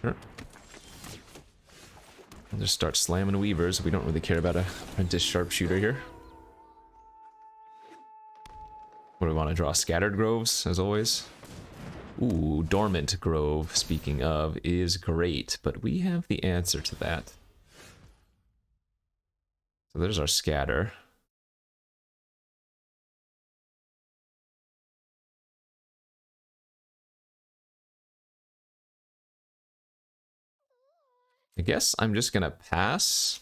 Speaker 1: Sure. We'll just start slamming weavers. We don't really care about a apprentice sharpshooter here. What do we want to draw? Scattered Groves, as always. Ooh, Dormant Grove, speaking of, is great, but we have the answer to that. So there's our scatter. I guess I'm just gonna pass.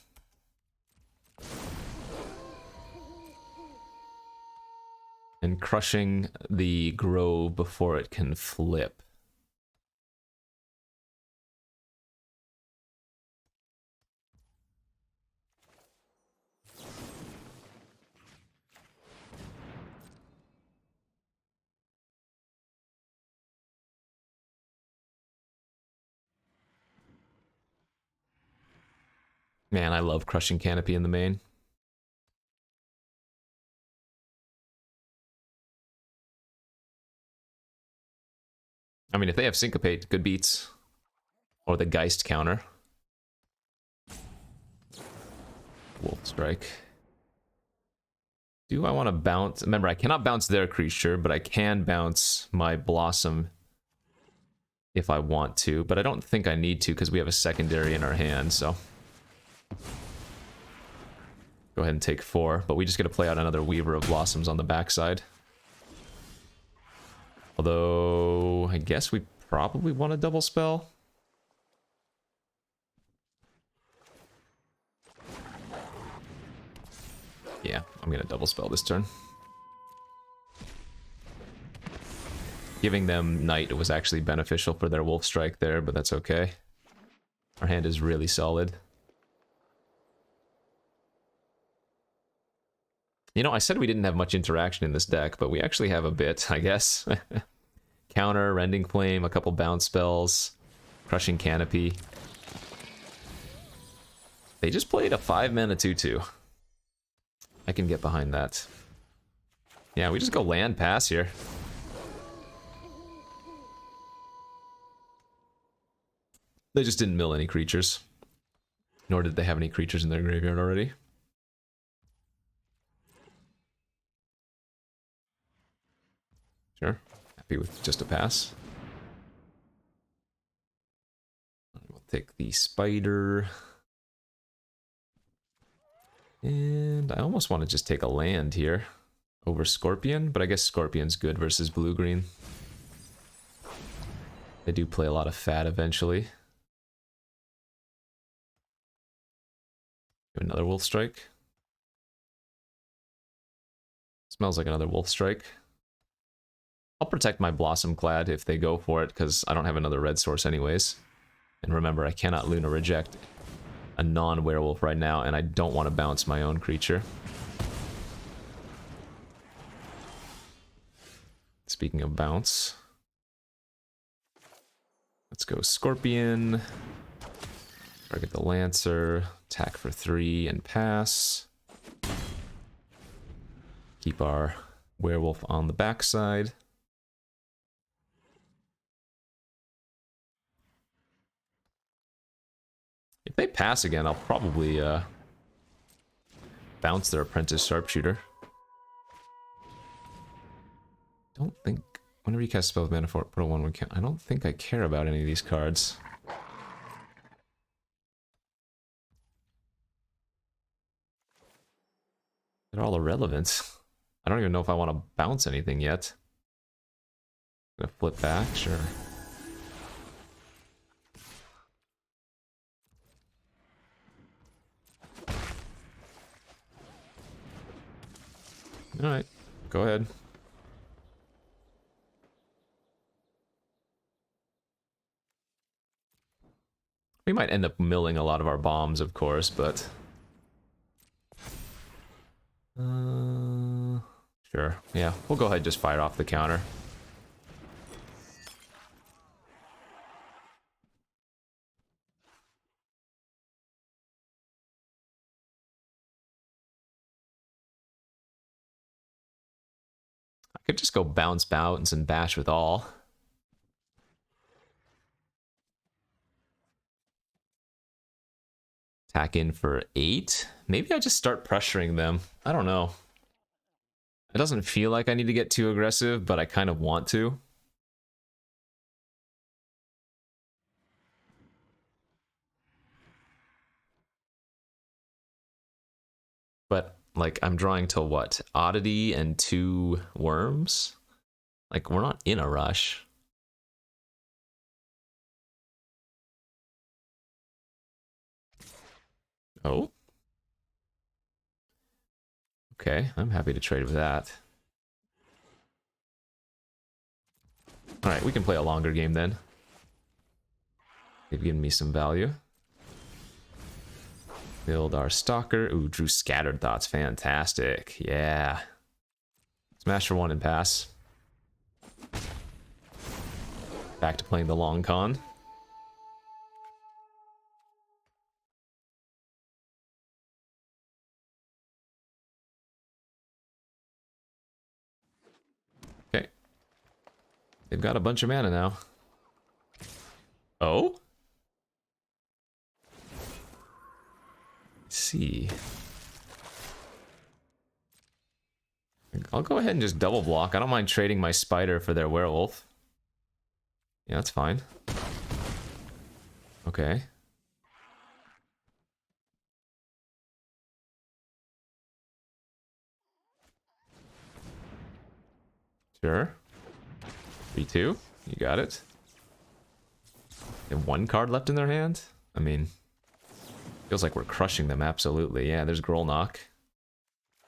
Speaker 1: And crushing the grove before it can flip. Man, I love crushing canopy in the main. I mean, if they have syncopate, good beats. Or the Geist counter. Wolf strike. Do I want to bounce? Remember, I cannot bounce their creature, but I can bounce my Blossom if I want to. But I don't think I need to because we have a secondary in our hand, so. Go ahead and take 4, but we just get to play out another Weaver of Blossoms on the backside. Although, I guess we probably want a double spell. Yeah, I'm gonna double spell this turn. Giving them Knight was actually beneficial for their Wolf Strike there, but that's okay. Our hand is really solid. You know, I said we didn't have much interaction in this deck, but we actually have a bit, I guess. Counter, Rending Flame, a couple bounce spells, Crushing Canopy. They just played a 5-mana 2/2. I can get behind that. Yeah, we just go land pass here. They just didn't mill any creatures. Nor did they have any creatures in their graveyard already. Sure. Happy with just a pass. We'll take the spider. And I almost want to just take a land here over Scorpion, but I guess Scorpion's good versus blue-green. They do play a lot of fat eventually. Another Wolf Strike. Smells like another Wolf Strike. I'll protect my Blossom Clad if they go for it, because I don't have another red source anyways. And remember, I cannot Luna Reject a non-werewolf right now, and I don't want to bounce my own creature. Speaking of bounce, let's go Scorpion. Target the Lancer, attack for 3 and pass. Keep our werewolf on the backside. If they pass again, I'll probably bounce their Apprentice Sharpshooter. Don't think... Whenever you cast a spell with mana for it, put a 1/1 count. I don't think I care about any of these cards. They're all irrelevant. I don't even know if I want to bounce anything yet. Gonna flip back, sure. Alright, go ahead. We might end up milling a lot of our bombs, of course, but... Sure, yeah, we'll go ahead and just fire off the counter. I could just go bounce and bash with all. Attack in for 8. Maybe I just start pressuring them. I don't know. It doesn't feel like I need to get too aggressive, but I kind of want to. But, like, I'm drawing to what? Oddity and 2 Worms? Like, we're not in a rush. Oh? Okay, I'm happy to trade with that. Alright, we can play a longer game then. They've given me some value. Build our Stalker. Ooh, drew Scattered Thoughts. Fantastic. Yeah. Smash for 1 and pass. Back to playing the long con. Okay. They've got a bunch of mana now. Oh? Let's see. I'll go ahead and just double block. I don't mind trading my spider for their werewolf. Yeah, that's fine. Okay. Sure. 3-2. You got it. They have 1 card left in their hand? I mean, feels like we're crushing them, absolutely. Yeah, there's Grolnok.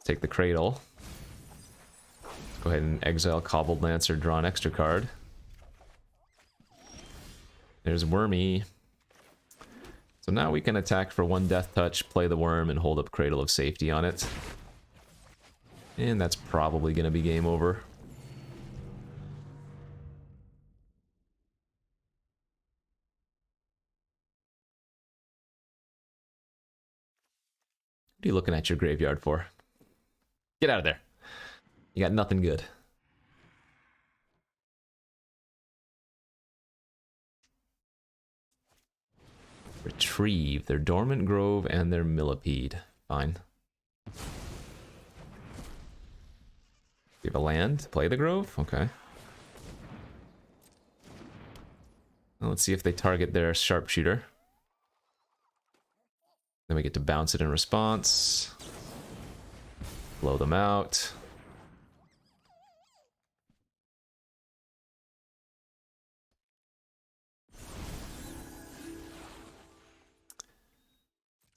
Speaker 1: Take the Cradle. Go ahead and exile Cobbled Lancer, draw an extra card. There's Wormy. So now we can attack for 1 Death Touch, play the Worm, and hold up Cradle of Safety on it. And that's probably going to be game over. What are you looking at your graveyard for? Get out of there. You got nothing good. Retrieve their Dormant Grove and their Millipede. Fine. You have a land? Play the Grove? Okay. Well, let's see if they target their Sharpshooter. Then we get to bounce it in response. Blow them out.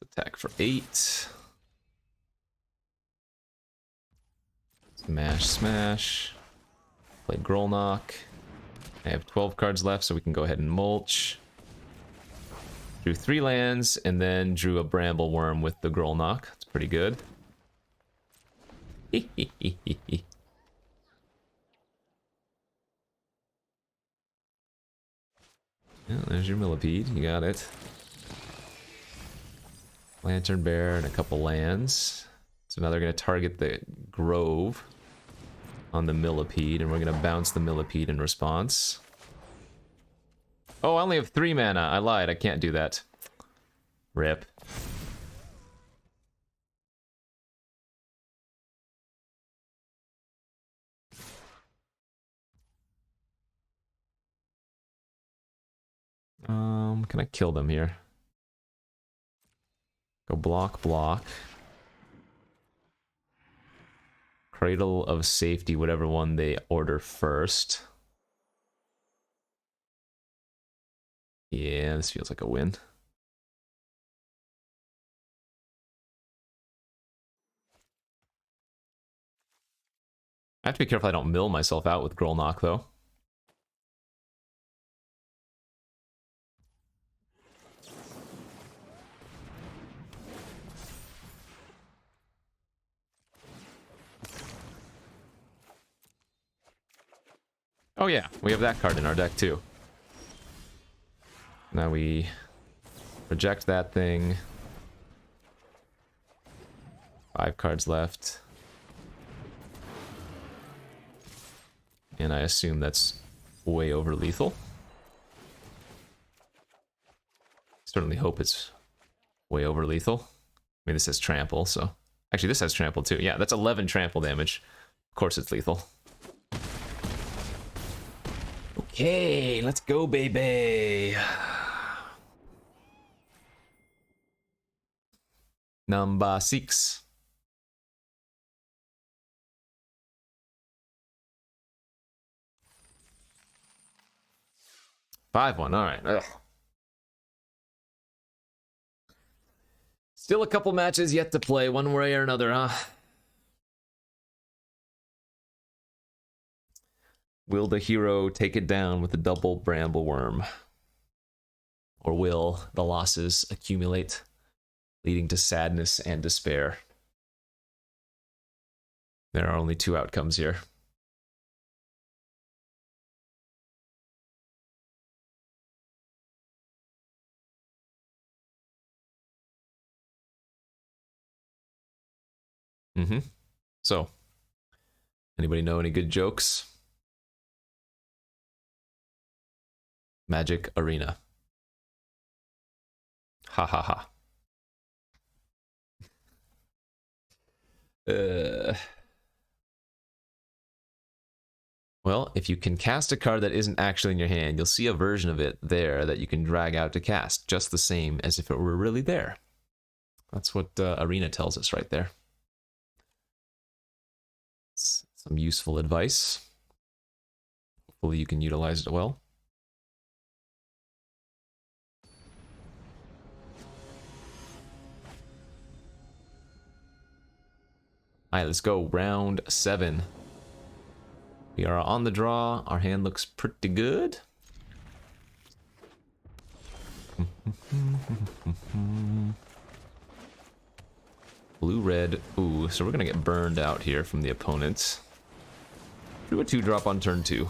Speaker 1: Attack for 8. Smash, smash. Play Grolnok. I have 12 cards left, so we can go ahead and mulch. Drew 3 lands, and then drew a Bramble Wurm with the Grolnok. It's pretty good. Yeah, there's your Millipede. You got it. Lantern Bear and a couple lands. So now they're going to target the Grove on the Millipede, and we're going to bounce the Millipede in response. Oh, I only have 3 mana. I lied. I can't do that. Rip. Can I kill them here? Go block, block. Cradle of Safety, whatever one they order first. Yeah, this feels like a win. I have to be careful I don't mill myself out with Grolnok, though. Oh yeah, we have that card in our deck too. Now we reject that thing. 5 cards left. And I assume that's way over lethal. Certainly hope it's way over lethal. I mean, this has trample, so... Actually, this has trample too. Yeah, that's 11 trample damage. Of course it's lethal. Okay, let's go, baby. Number 6. Five one. All right. Ugh. Still a couple matches yet to play, one way or another, huh? Will the hero take it down with a double Bramble Wurm? Or will the losses accumulate, leading to sadness and despair? There are only 2 outcomes here. So, anybody know any good jokes? Magic Arena. Ha ha ha. Well, if you can cast a card that isn't actually in your hand, you'll see a version of it there that you can drag out to cast, just the same as if it were really there. That's what Arena tells us right there. It's some useful advice. Hopefully you can utilize it well. Alright, let's go. Round 7. We are on the draw. Our hand looks pretty good. Blue, red. Ooh, so we're going to get burned out here from the opponents. Do a 2-drop on turn 2.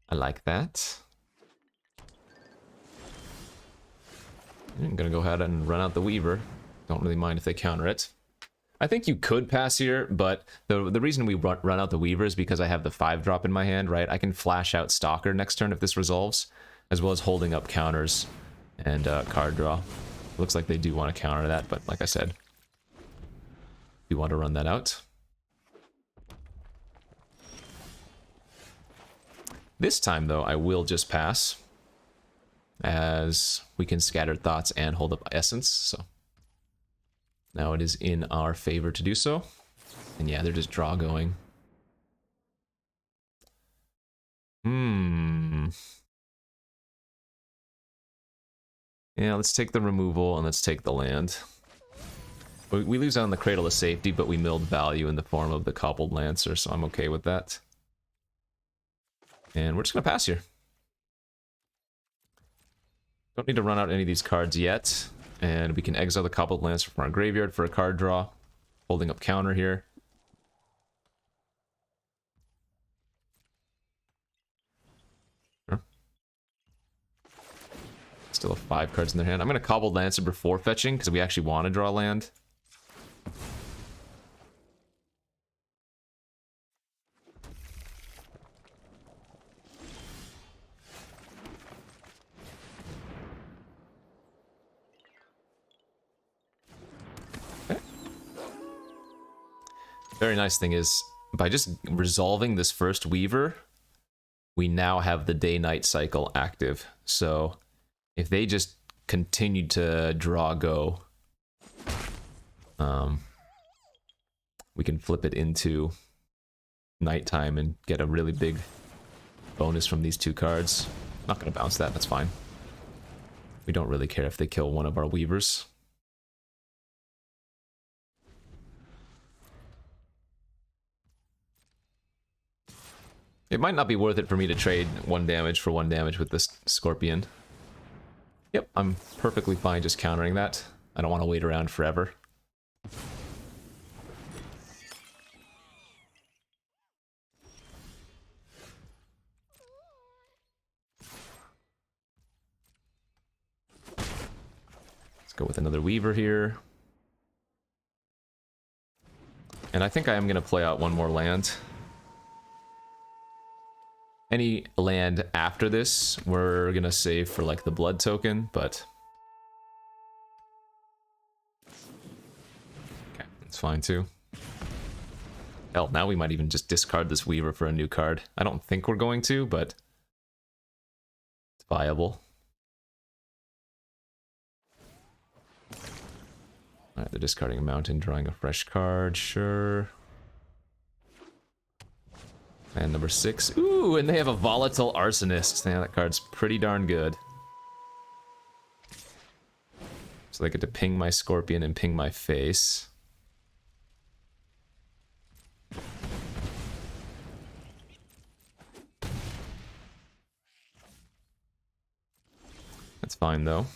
Speaker 1: I like that. I'm going to go ahead and run out the Weaver. Don't really mind if they counter it. I think you could pass here, but the reason we run out the Weaver is because I have the 5-drop in my hand, right? I can flash out Stalker next turn if this resolves, as well as holding up counters And card draw. Looks like they do want to counter that, but like I said, we want to run that out. This time, though, I will just pass, as we can scatter thoughts and hold up essence, so now it is in our favor to do so. And yeah, they're just draw going. Yeah, let's take the removal and let's take the land. We lose out on the Cradle of Safety, but we milled value in the form of the Cobbled Lancer, so I'm okay with that. And we're just gonna pass here. Don't need to run out any of these cards yet. And we can exile the Cobbled Lancer from our graveyard for a card draw. Holding up counter here. Sure. Still have 5 cards in their hand. I'm gonna Cobbled Lancer before fetching, because we actually want to draw land. Very nice thing is, by just resolving this first Weaver, we now have the day-night cycle active. So if they just continue to draw go, we can flip it into nighttime and get a really big bonus from these 2 cards. Not going to bounce that, that's fine. We don't really care if they kill one of our Weavers. It might not be worth it for me to trade 1 damage for 1 damage with this Scorpion. Yep, I'm perfectly fine just countering that. I don't want to wait around forever. Let's go with another Weaver here. And I think I am going to play out 1 more land. Any land after this, we're gonna save for like the blood token, but okay, that's fine too. Hell, now we might even just discard this Weaver for a new card. I don't think we're going to, but it's viable. Alright, they're discarding a mountain, drawing a fresh card, sure. And number 6. Ooh, and they have a Volatile Arsonist. Yeah, that card's pretty darn good. So they get to ping my Scorpion and ping my face. That's fine though,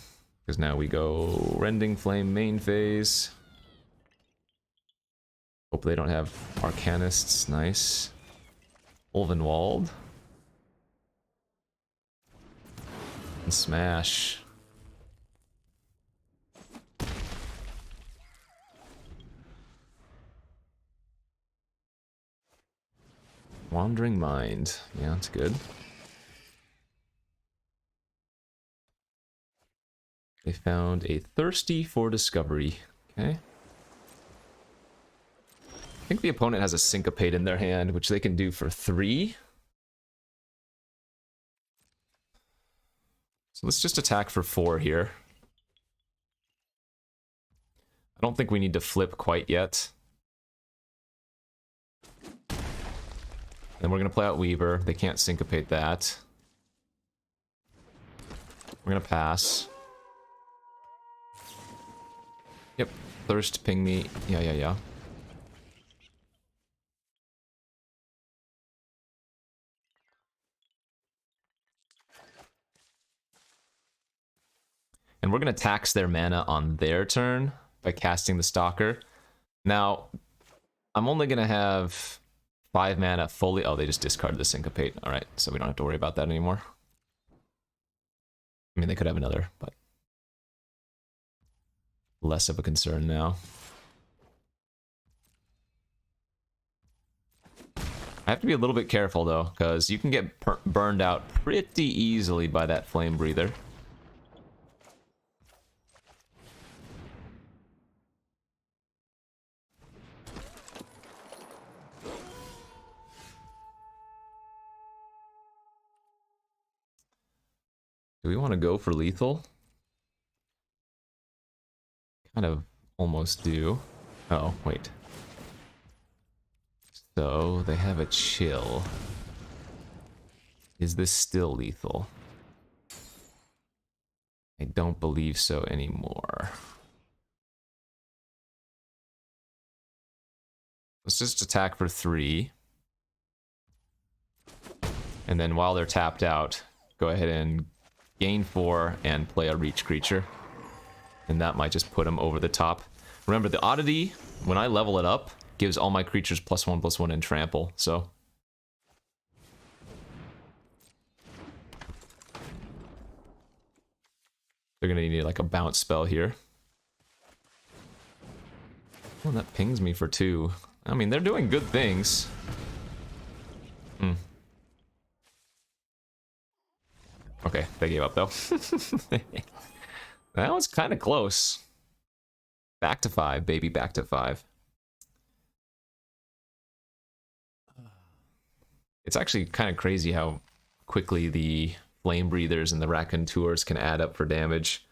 Speaker 1: because now we go Rending Flame main phase. Hope they don't have Arcanists. Nice. Ulvenwald. And smash. Wandering Mind. Yeah, that's good. They found a Thirsty for Discovery. Okay. I think the opponent has a Syncopate in their hand, which they can do for 3. So let's just attack for 4 here. I don't think we need to flip quite yet. Then we're going to play out Weaver. They can't Syncopate that. We're going to pass. Yep. Thirst, ping me. Yeah. And we're going to tax their mana on their turn by casting the Stalker. Now, I'm only going to have 5 mana fully... Oh, they just discarded the Syncopate. Alright, so we don't have to worry about that anymore. I mean, they could have another, but... less of a concern now. I have to be a little bit careful, though, because you can get burned out pretty easily by that Flame Breather. Do we want to go for lethal? Kind of almost do. Oh, wait. So, they have a chill. Is this still lethal? I don't believe so anymore. Let's just attack for 3. And then while they're tapped out, go ahead and gain 4 and play a reach creature. And that might just put them over the top. Remember, the oddity, when I level it up, gives all my creatures +1/+1 and trample, so... They're gonna need like a bounce spell here. Oh, that pings me for 2. I mean, they're doing good things. Okay, they gave up though. That was kind of close. Back to 5, baby, back to 5. It's actually kind of crazy how quickly the Flame Breathers and the Racontours can add up for damage.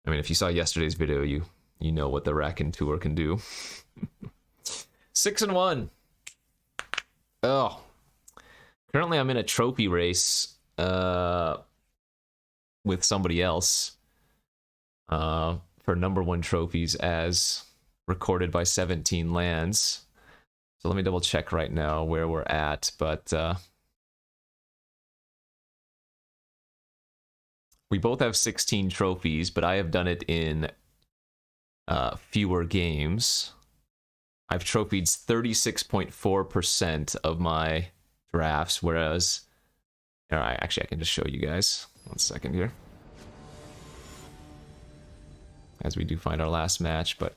Speaker 1: I mean, if you saw yesterday's video, you know what the Raconteur can do. 6-1. Oh. Currently, I'm in a trophy race with somebody else for #1 trophies as recorded by 17 lands. So let me double check right now where we're at, but we both have 16 trophies, but I have done it in fewer games. I've trophied 36.4% of my drafts, whereas... Alright, actually I can just show you guys. 1 second here. As we do find our last match, but...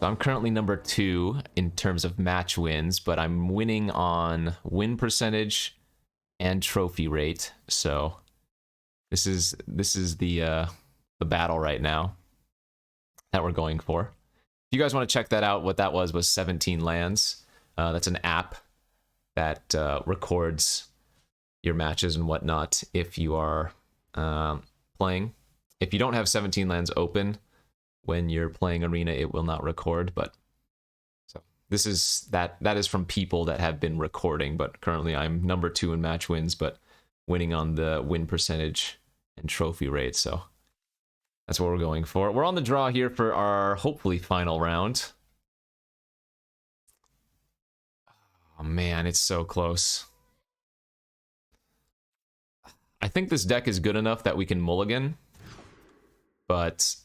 Speaker 1: So I'm currently #2 in terms of match wins, but I'm winning on win percentage and trophy rate. So this is the battle right now that we're going for. If you guys want to check that out, what that was 17 lands. That's an app that records your matches and whatnot if you are playing. If you don't have 17 lands open when you're playing Arena, it will not record, but so this is that is from people that have been recording, but currently I'm #2 in match wins, but winning on the win percentage and trophy rate, so that's what we're going for. We're on the draw here for our hopefully final round. Oh man, it's so close. I think this deck is good enough that we can mulligan, but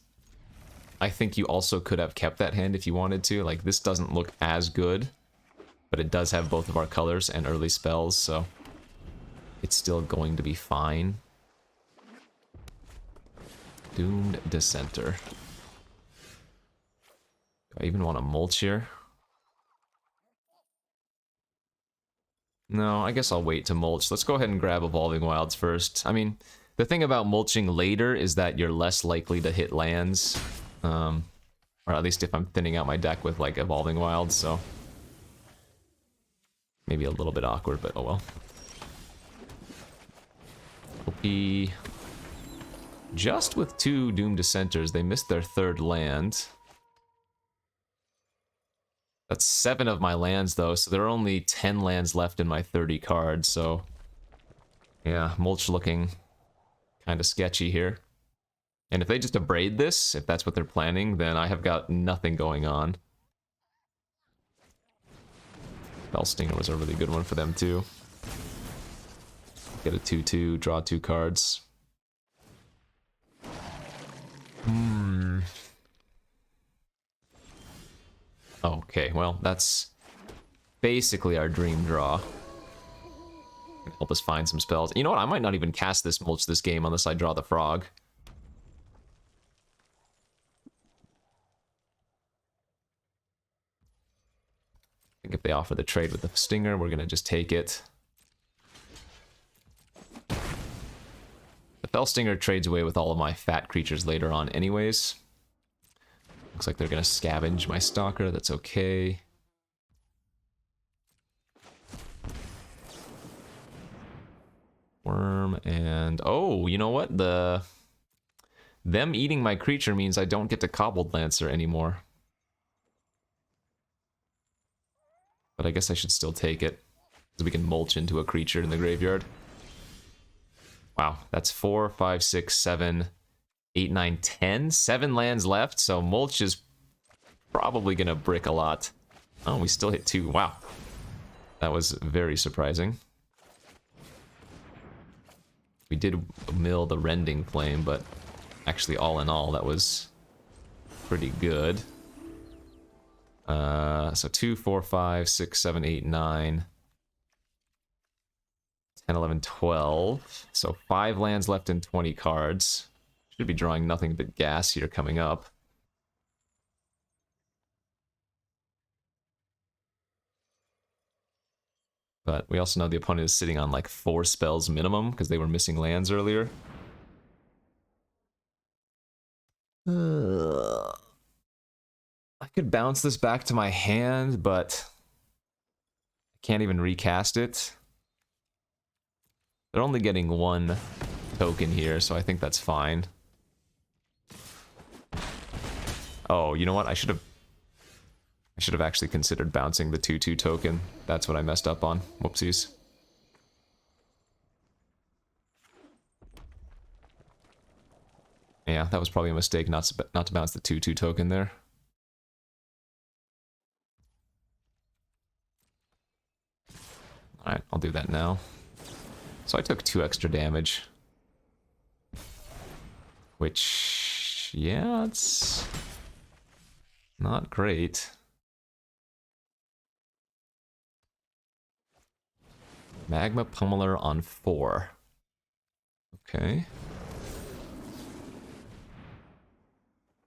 Speaker 1: I think you also could have kept that hand if you wanted to. Like, this doesn't look as good, but it does have both of our colors and early spells, so it's still going to be fine. Doomed Dissenter. Do I even want to mulch here? No, I guess I'll wait to mulch. Let's go ahead and grab Evolving Wilds first. I mean, the thing about mulching later is that you're less likely to hit lands. Or at least if I'm thinning out my deck with, like, Evolving Wilds, so... Maybe a little bit awkward, but oh well. OP... Just with 2 Doomed Dissenters, they missed their 3rd land. That's 7 of my lands, though, so there are only 10 lands left in my 30 cards, so... Yeah, mulch looking kind of sketchy here. And if they just abrade this, if that's what they're planning, then I have got nothing going on. Fellstinger was a really good one for them, too. Get a 2/2, draw 2 cards. Okay, well, that's basically our dream draw. Help us find some spells. You know what? I might not even cast this mulch this game unless I draw the frog. I think if they offer the trade with the stinger, we're gonna just take it. The Fellstinger trades away with all of my fat creatures later on anyways. Looks like they're gonna scavenge my Stalker, that's okay. Wurm and... Oh, you know what? Them eating my creature means I don't get to Cobbled Lancer anymore. But I guess I should still take it, because we can mulch into a creature in the graveyard. Wow, that's 4, 5, 6, 7, 8, 9, 10. 7 lands left, so mulch is probably gonna brick a lot. Oh, we still hit 2. Wow. That was very surprising. We did mill the Rending Flame, but actually, all in all, that was pretty good. So 2, 4, 5, 6, 7, 8, 9, 10, 11, 12. So 5 lands left in 20 cards. Should be drawing nothing but gas here coming up. But we also know the opponent is sitting on like 4 spells minimum because they were missing lands earlier. I could bounce this back to my hand, but I can't even recast it. They're only getting 1 token here, so I think that's fine. Oh, you know what? I should have actually considered bouncing the 2/2 token. That's what I messed up on. Whoopsies. Yeah, that was probably a mistake not to bounce the 2/2 token there. Alright, I'll do that now. So I took 2 extra damage. Which, yeah, it's not great. Magma Pummeler on 4. Okay.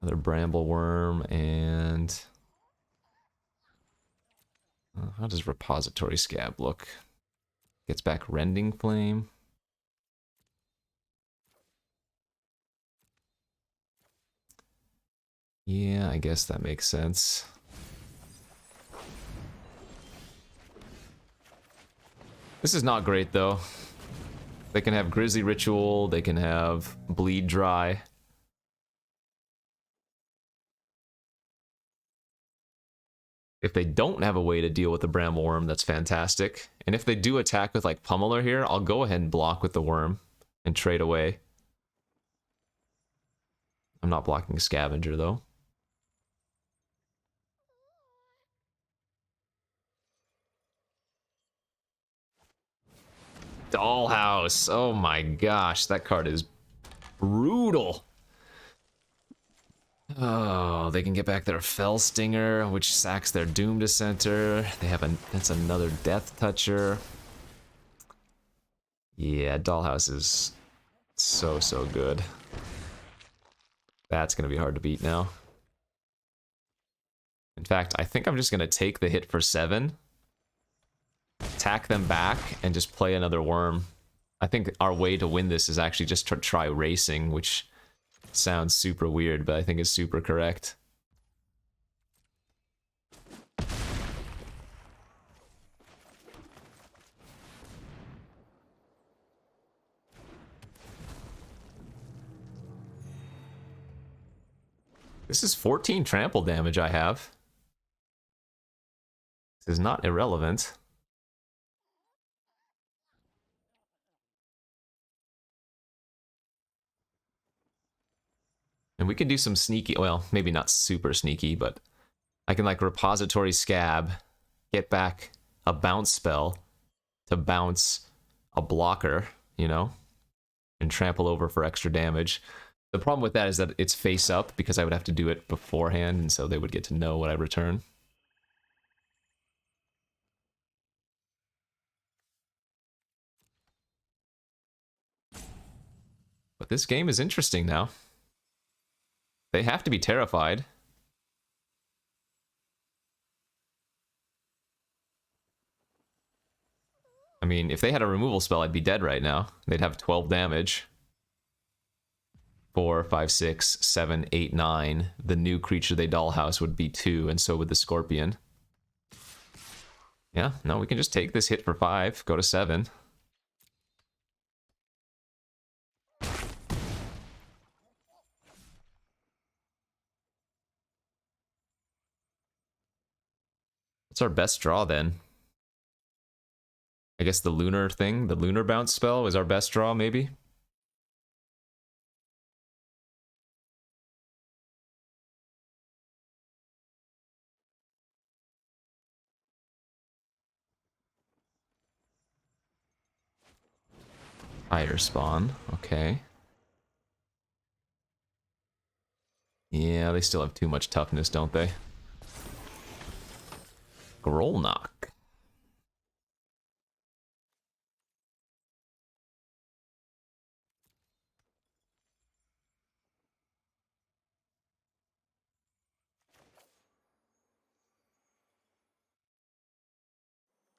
Speaker 1: Another Bramble Wurm and... how does Repository Scab look? Gets back Rending Flame. Yeah, I guess that makes sense. This is not great, though. They can have Grizzly Ritual, they can have Bleed Dry. If they don't have a way to deal with the Bramble Wurm, that's fantastic. And if they do attack with, like, Pummeler here, I'll go ahead and block with the Wurm and trade away. I'm not blocking Scavenger, though. Dollhouse. Oh my gosh, that card is brutal. Oh, they can get back their Fell Stinger, which sacks their Doom Dissenter. They have that's another Death Toucher. Yeah, Dollhouse is so good. That's gonna be hard to beat now. In fact, I think I'm just gonna take the hit for 7, attack them back, and just play another Wurm. I think our way to win this is actually just to try racing, which sounds super weird, but I think is super correct. This is 14 trample damage I have. This is not irrelevant. And we can do some sneaky, well, maybe not super sneaky, but I can like Repository Scab, get back a bounce spell to bounce a blocker, you know, and trample over for extra damage. The problem with that is that it's face up because I would have to do it beforehand, and so they would get to know what I return. But this game is interesting now. They have to be terrified. I mean, if they had a removal spell, I'd be dead right now. They'd have 12 damage. 4, 5, 6, 7, 8, 9. The new creature they Dollhouse would be 2, and so would the Scorpion. Yeah, no, we can just take this hit for 5, go to 7. What's our best draw then? I guess the lunar thing, the lunar bounce spell is our best draw, maybe? Fire spawn, okay. Yeah, they still have too much toughness, don't they? Grolnok.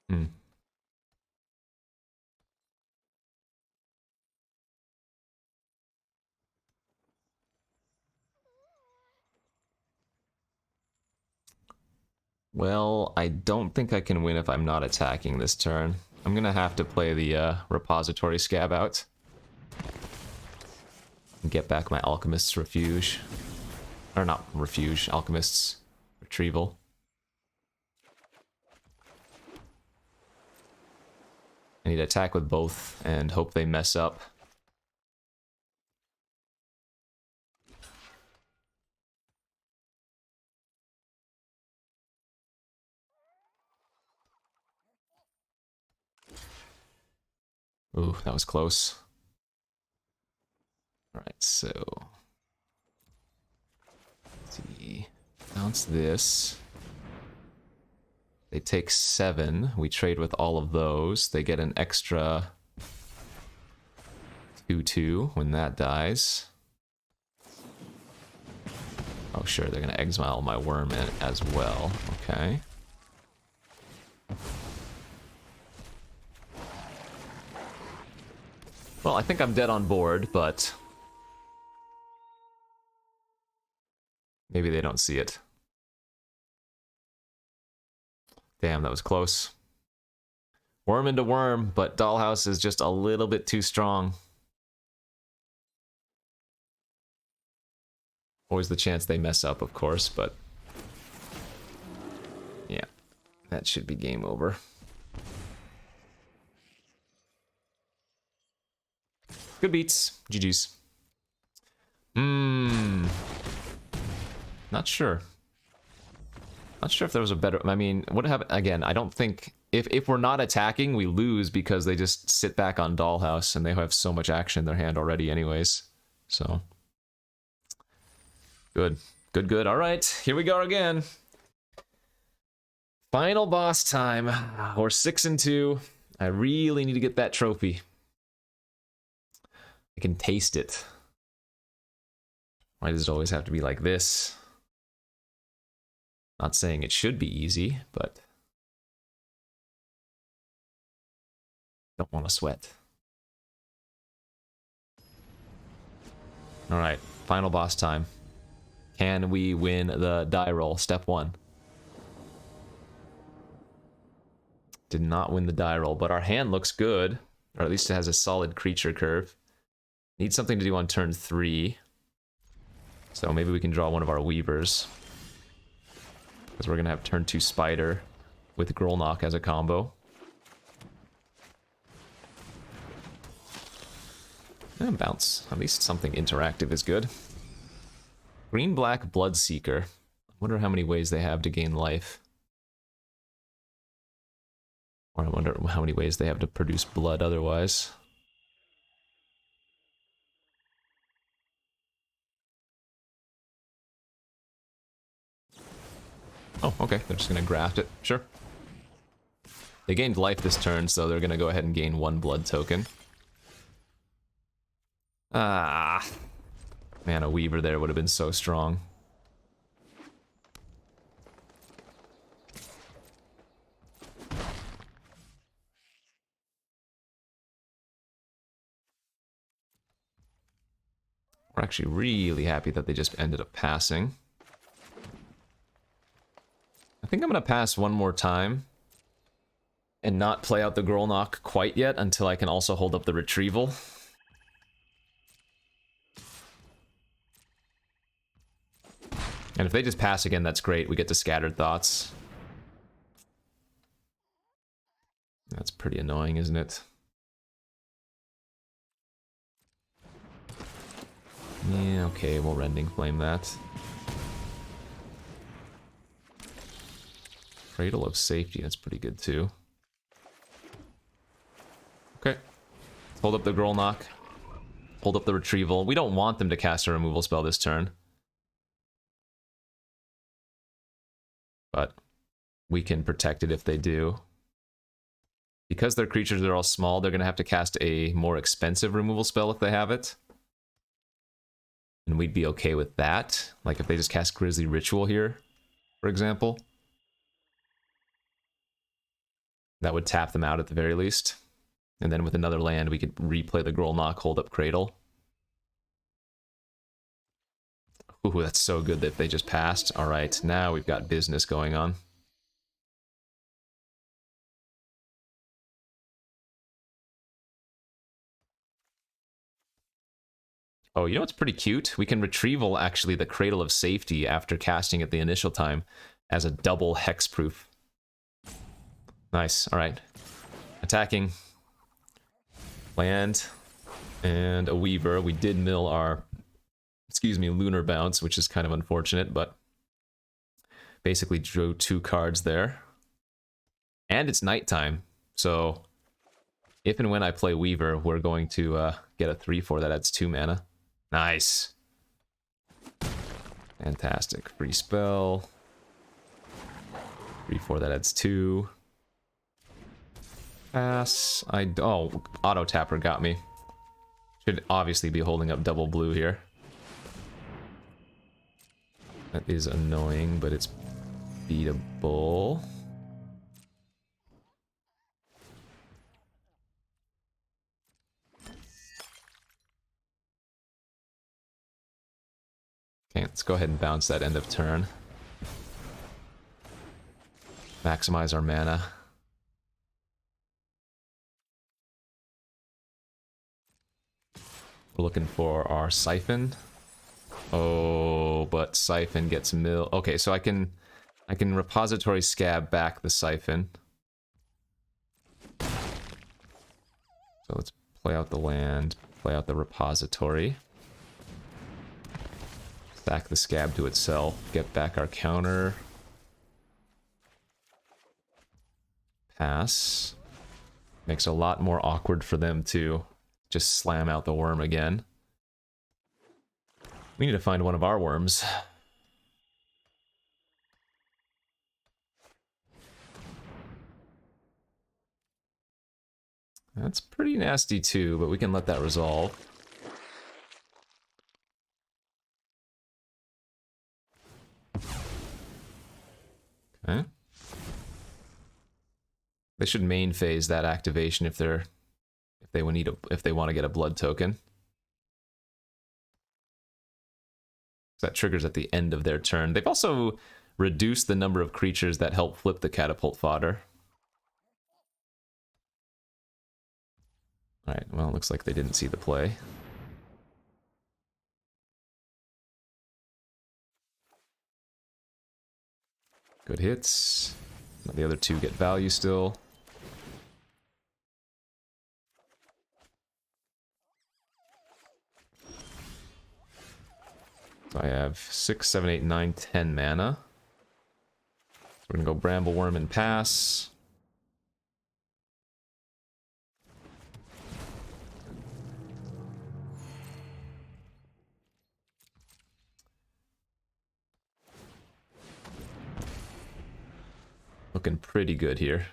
Speaker 1: Hmm. Well, I don't think I can win if I'm not attacking this turn. I'm gonna have to play the repository scab out. And get back my Alchemist's Refuge. Or not Refuge, Alchemist's Retrieval. I need to attack with both and hope they mess up. Ooh, that was close. Alright, so... let's see. Bounce this. They take 7. We trade with all of those. They get an extra 2/2 when that dies. Oh, sure, they're going to exile my Wurm in as well. Okay. Well, I think I'm dead on board, but... maybe they don't see it. Damn, that was close. Wurm into Wurm, but Dollhouse is just a little bit too strong. Always the chance they mess up, of course, but... yeah, that should be game over. Good beats. GG's. Not sure. Not sure if there was a better... I mean, what happened... again, I don't think... If we're not attacking, we lose because they just sit back on Dollhouse and they have so much action in their hand already anyways. So... good. Good, good. Alright, here we go again. Final boss time. We're 6-2. I really need to get that trophy. I can taste it. Why does it always have to be like this? Not saying it should be easy, but... don't want to sweat. Alright, final boss time. Can we win the die roll? Step 1. Did not win the die roll, but our hand looks good. Or at least it has a solid creature curve. Need something to do on turn 3. So maybe we can draw one of our Weavers. Because we're going to have turn 2 Spider with Grolnok as a combo. And bounce. At least something interactive is good. Green-black Bloodseeker. I wonder how many ways they have to gain life. Or I wonder how many ways they have to produce blood otherwise. Oh, okay. They're just going to graft it. Sure. They gained life this turn, so they're going to go ahead and gain 1 blood token. Ah. Man, a Weaver there would have been so strong. We're actually really happy that they just ended up passing. I think I'm going to pass one more time. And not play out the Grolnok quite yet until I can also hold up the Retrieval. And if they just pass again, that's great. We get to Scattered Thoughts. pretty annoying, isn't it? Yeah, okay, we'll Rending Flame that. Cradle of Safety, that's pretty good too. Okay. Hold up the Growl Knock. Hold up the Retrieval. We don't want them to cast a removal spell this turn. But we can protect it if they do. Because their creatures are all small, they're going to have to cast a more expensive removal spell if they have it. And we'd be okay with that. Like if they just cast Grisly Ritual here, for example. That would tap them out at the very least. And then with another land, we could replay the Growl Knock, hold up Cradle. Ooh, that's so good that they just passed. Alright, now we've got business going on. Oh, you know what's pretty cute? We can Retrieval, actually, the Cradle of Safety after casting it the initial time as a double hexproof. Nice, alright. Attacking. Land. And a Weaver. We did mill our, Lunar Bounce, which is kind of unfortunate, but basically drew 2 cards there. And it's nighttime, so if and when I play Weaver, we're going to get a 3/4 that adds 2 mana. Nice. Fantastic. Free spell. 3/4 that adds 2. Pass. Oh, Auto Tapper got me. Should obviously be holding up double blue here. That is annoying, but it's beatable. Okay, let's go ahead and bounce that end of turn. Maximize our mana. We're looking for our Siphon. Oh, but Siphon gets mill. Okay, so I can Repository Scab back the Siphon. So let's play out the land, play out the Repository. Stack the Scab to itself, get back our counter. Pass. Makes it a lot more awkward for them to just slam out the Wurm again. We need to find one of our worms. That's pretty nasty too, but we can let that resolve. Okay. They should main phase that activation if they want to get a blood token. That triggers at the end of their turn. They've also reduced the number of creatures that help flip the catapult fodder. Alright, well, it looks like they didn't see the play. Good hits. The other 2 get value still. So I have 6, 7, 8, 9, 10 mana. We're gonna go Bramble Wurm and pass. Looking pretty good here.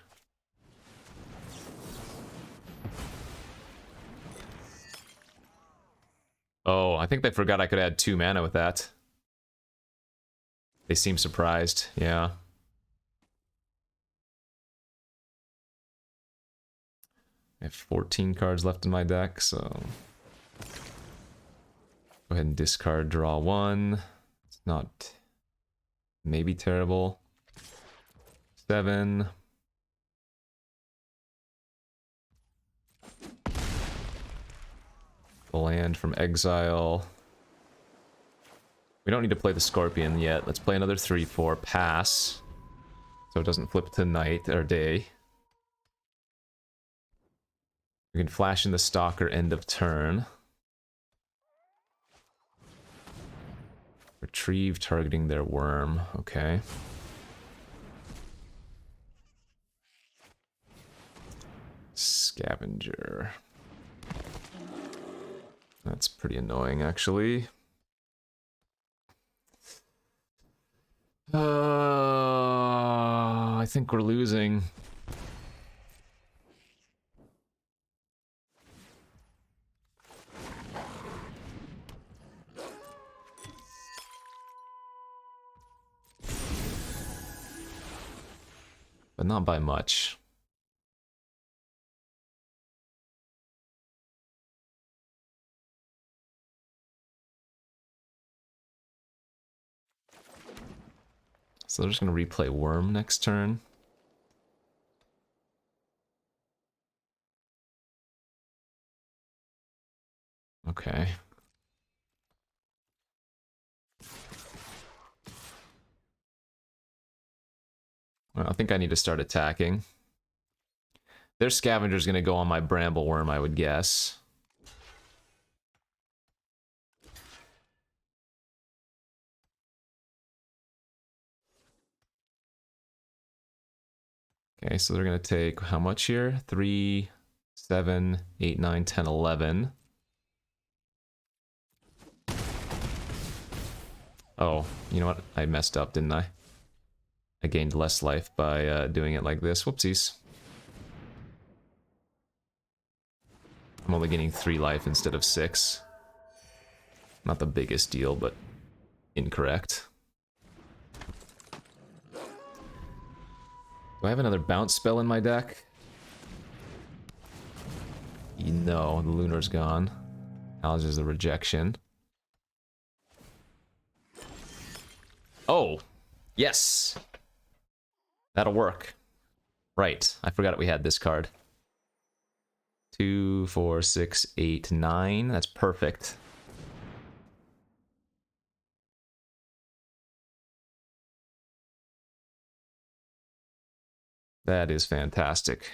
Speaker 1: Oh, I think they forgot I could add 2 mana with that. They seem surprised, yeah. I have 14 cards left in my deck, so... Go ahead and discard, draw 1. It's not... maybe terrible. 7. The land from exile. We don't need to play the Scorpion yet. Let's play another 3/4, pass. So it doesn't flip to night or day. We can flash in the Stalker end of turn. Retrieve targeting their Wurm. Okay. Scavenger. That's pretty annoying, actually. I think we're losing. But not by much. So they're just going to replay Wurm next turn. Okay. Well, I think I need to start attacking. Their Scavenger's going to go on my Bramble Wurm, I would guess. Okay, so they're going to take how much here? 3, 7, 8, 9, 10, 11. Oh, you know what? I messed up, didn't I? I gained less life by doing it like this. Whoopsies. I'm only gaining 3 life instead of 6. Not the biggest deal, but incorrect. Do I have another bounce spell in my deck? No, the Lunar's gone. Acknowledges the rejection. Oh! Yes! That'll work. Right, I forgot we had this card. 2, 4, 6, 8, 9. That's perfect. That is fantastic.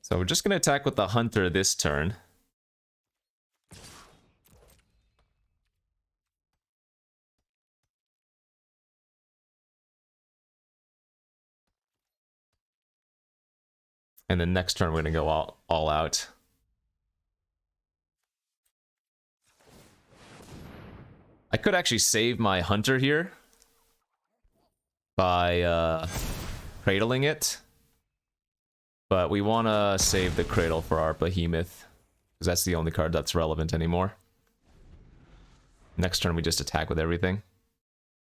Speaker 1: So we're just going to attack with the Hunter this turn. And then next turn we're going to go all out. I could actually save my Hunter here by cradling it. But we want to save the Cradle for our Behemoth, because that's the only card that's relevant anymore. Next turn we just attack with everything.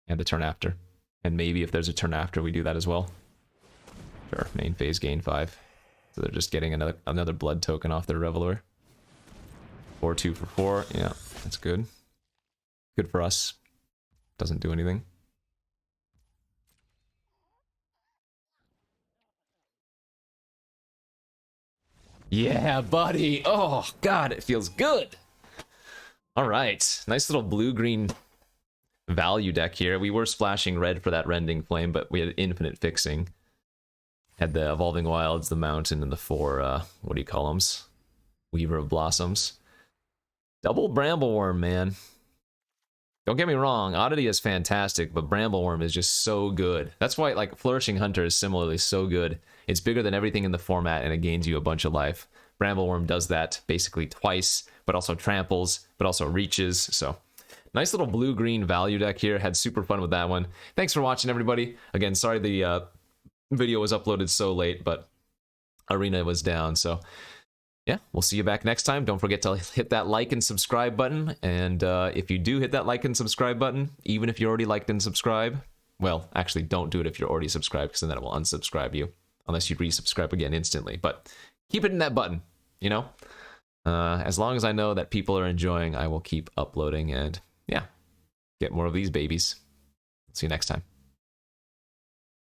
Speaker 1: And the turn after. And maybe if there's a turn after, we do that as well. Sure, main phase gain 5. So they're just getting another blood token off their Revelor. 4-2 for 4. Yeah, that's good. Good for us. Doesn't do anything. Yeah, buddy! Oh, God, it feels good! Alright, nice little blue-green value deck here. We were splashing red for that Rending Flame, but we had infinite fixing. Had the Evolving Wilds, the Mountain, and the 4, what do you call them? Weaver of Blossoms. Double Bramble Wurm, man. Don't get me wrong, Oddity is fantastic, but Bramble Wurm is just so good. That's why, like, Flourishing Hunter is similarly so good. It's bigger than everything in the format, and it gains you a bunch of life. Bramble Wurm does that basically twice, but also tramples, but also reaches, so... Nice little blue-green value deck here. Had super fun with that one. Thanks for watching, everybody. Again, sorry the video was uploaded so late, but Arena was down, so... Yeah, we'll see you back next time. Don't forget to hit that like and subscribe button. And if you do hit that like and subscribe button, even if you already liked and subscribe, well, actually don't do it if you're already subscribed, because then it will unsubscribe you, unless you resubscribe again instantly. But keep it in that button, you know? As long as I know that people are enjoying, I will keep uploading and, yeah, get more of these babies. See you next time.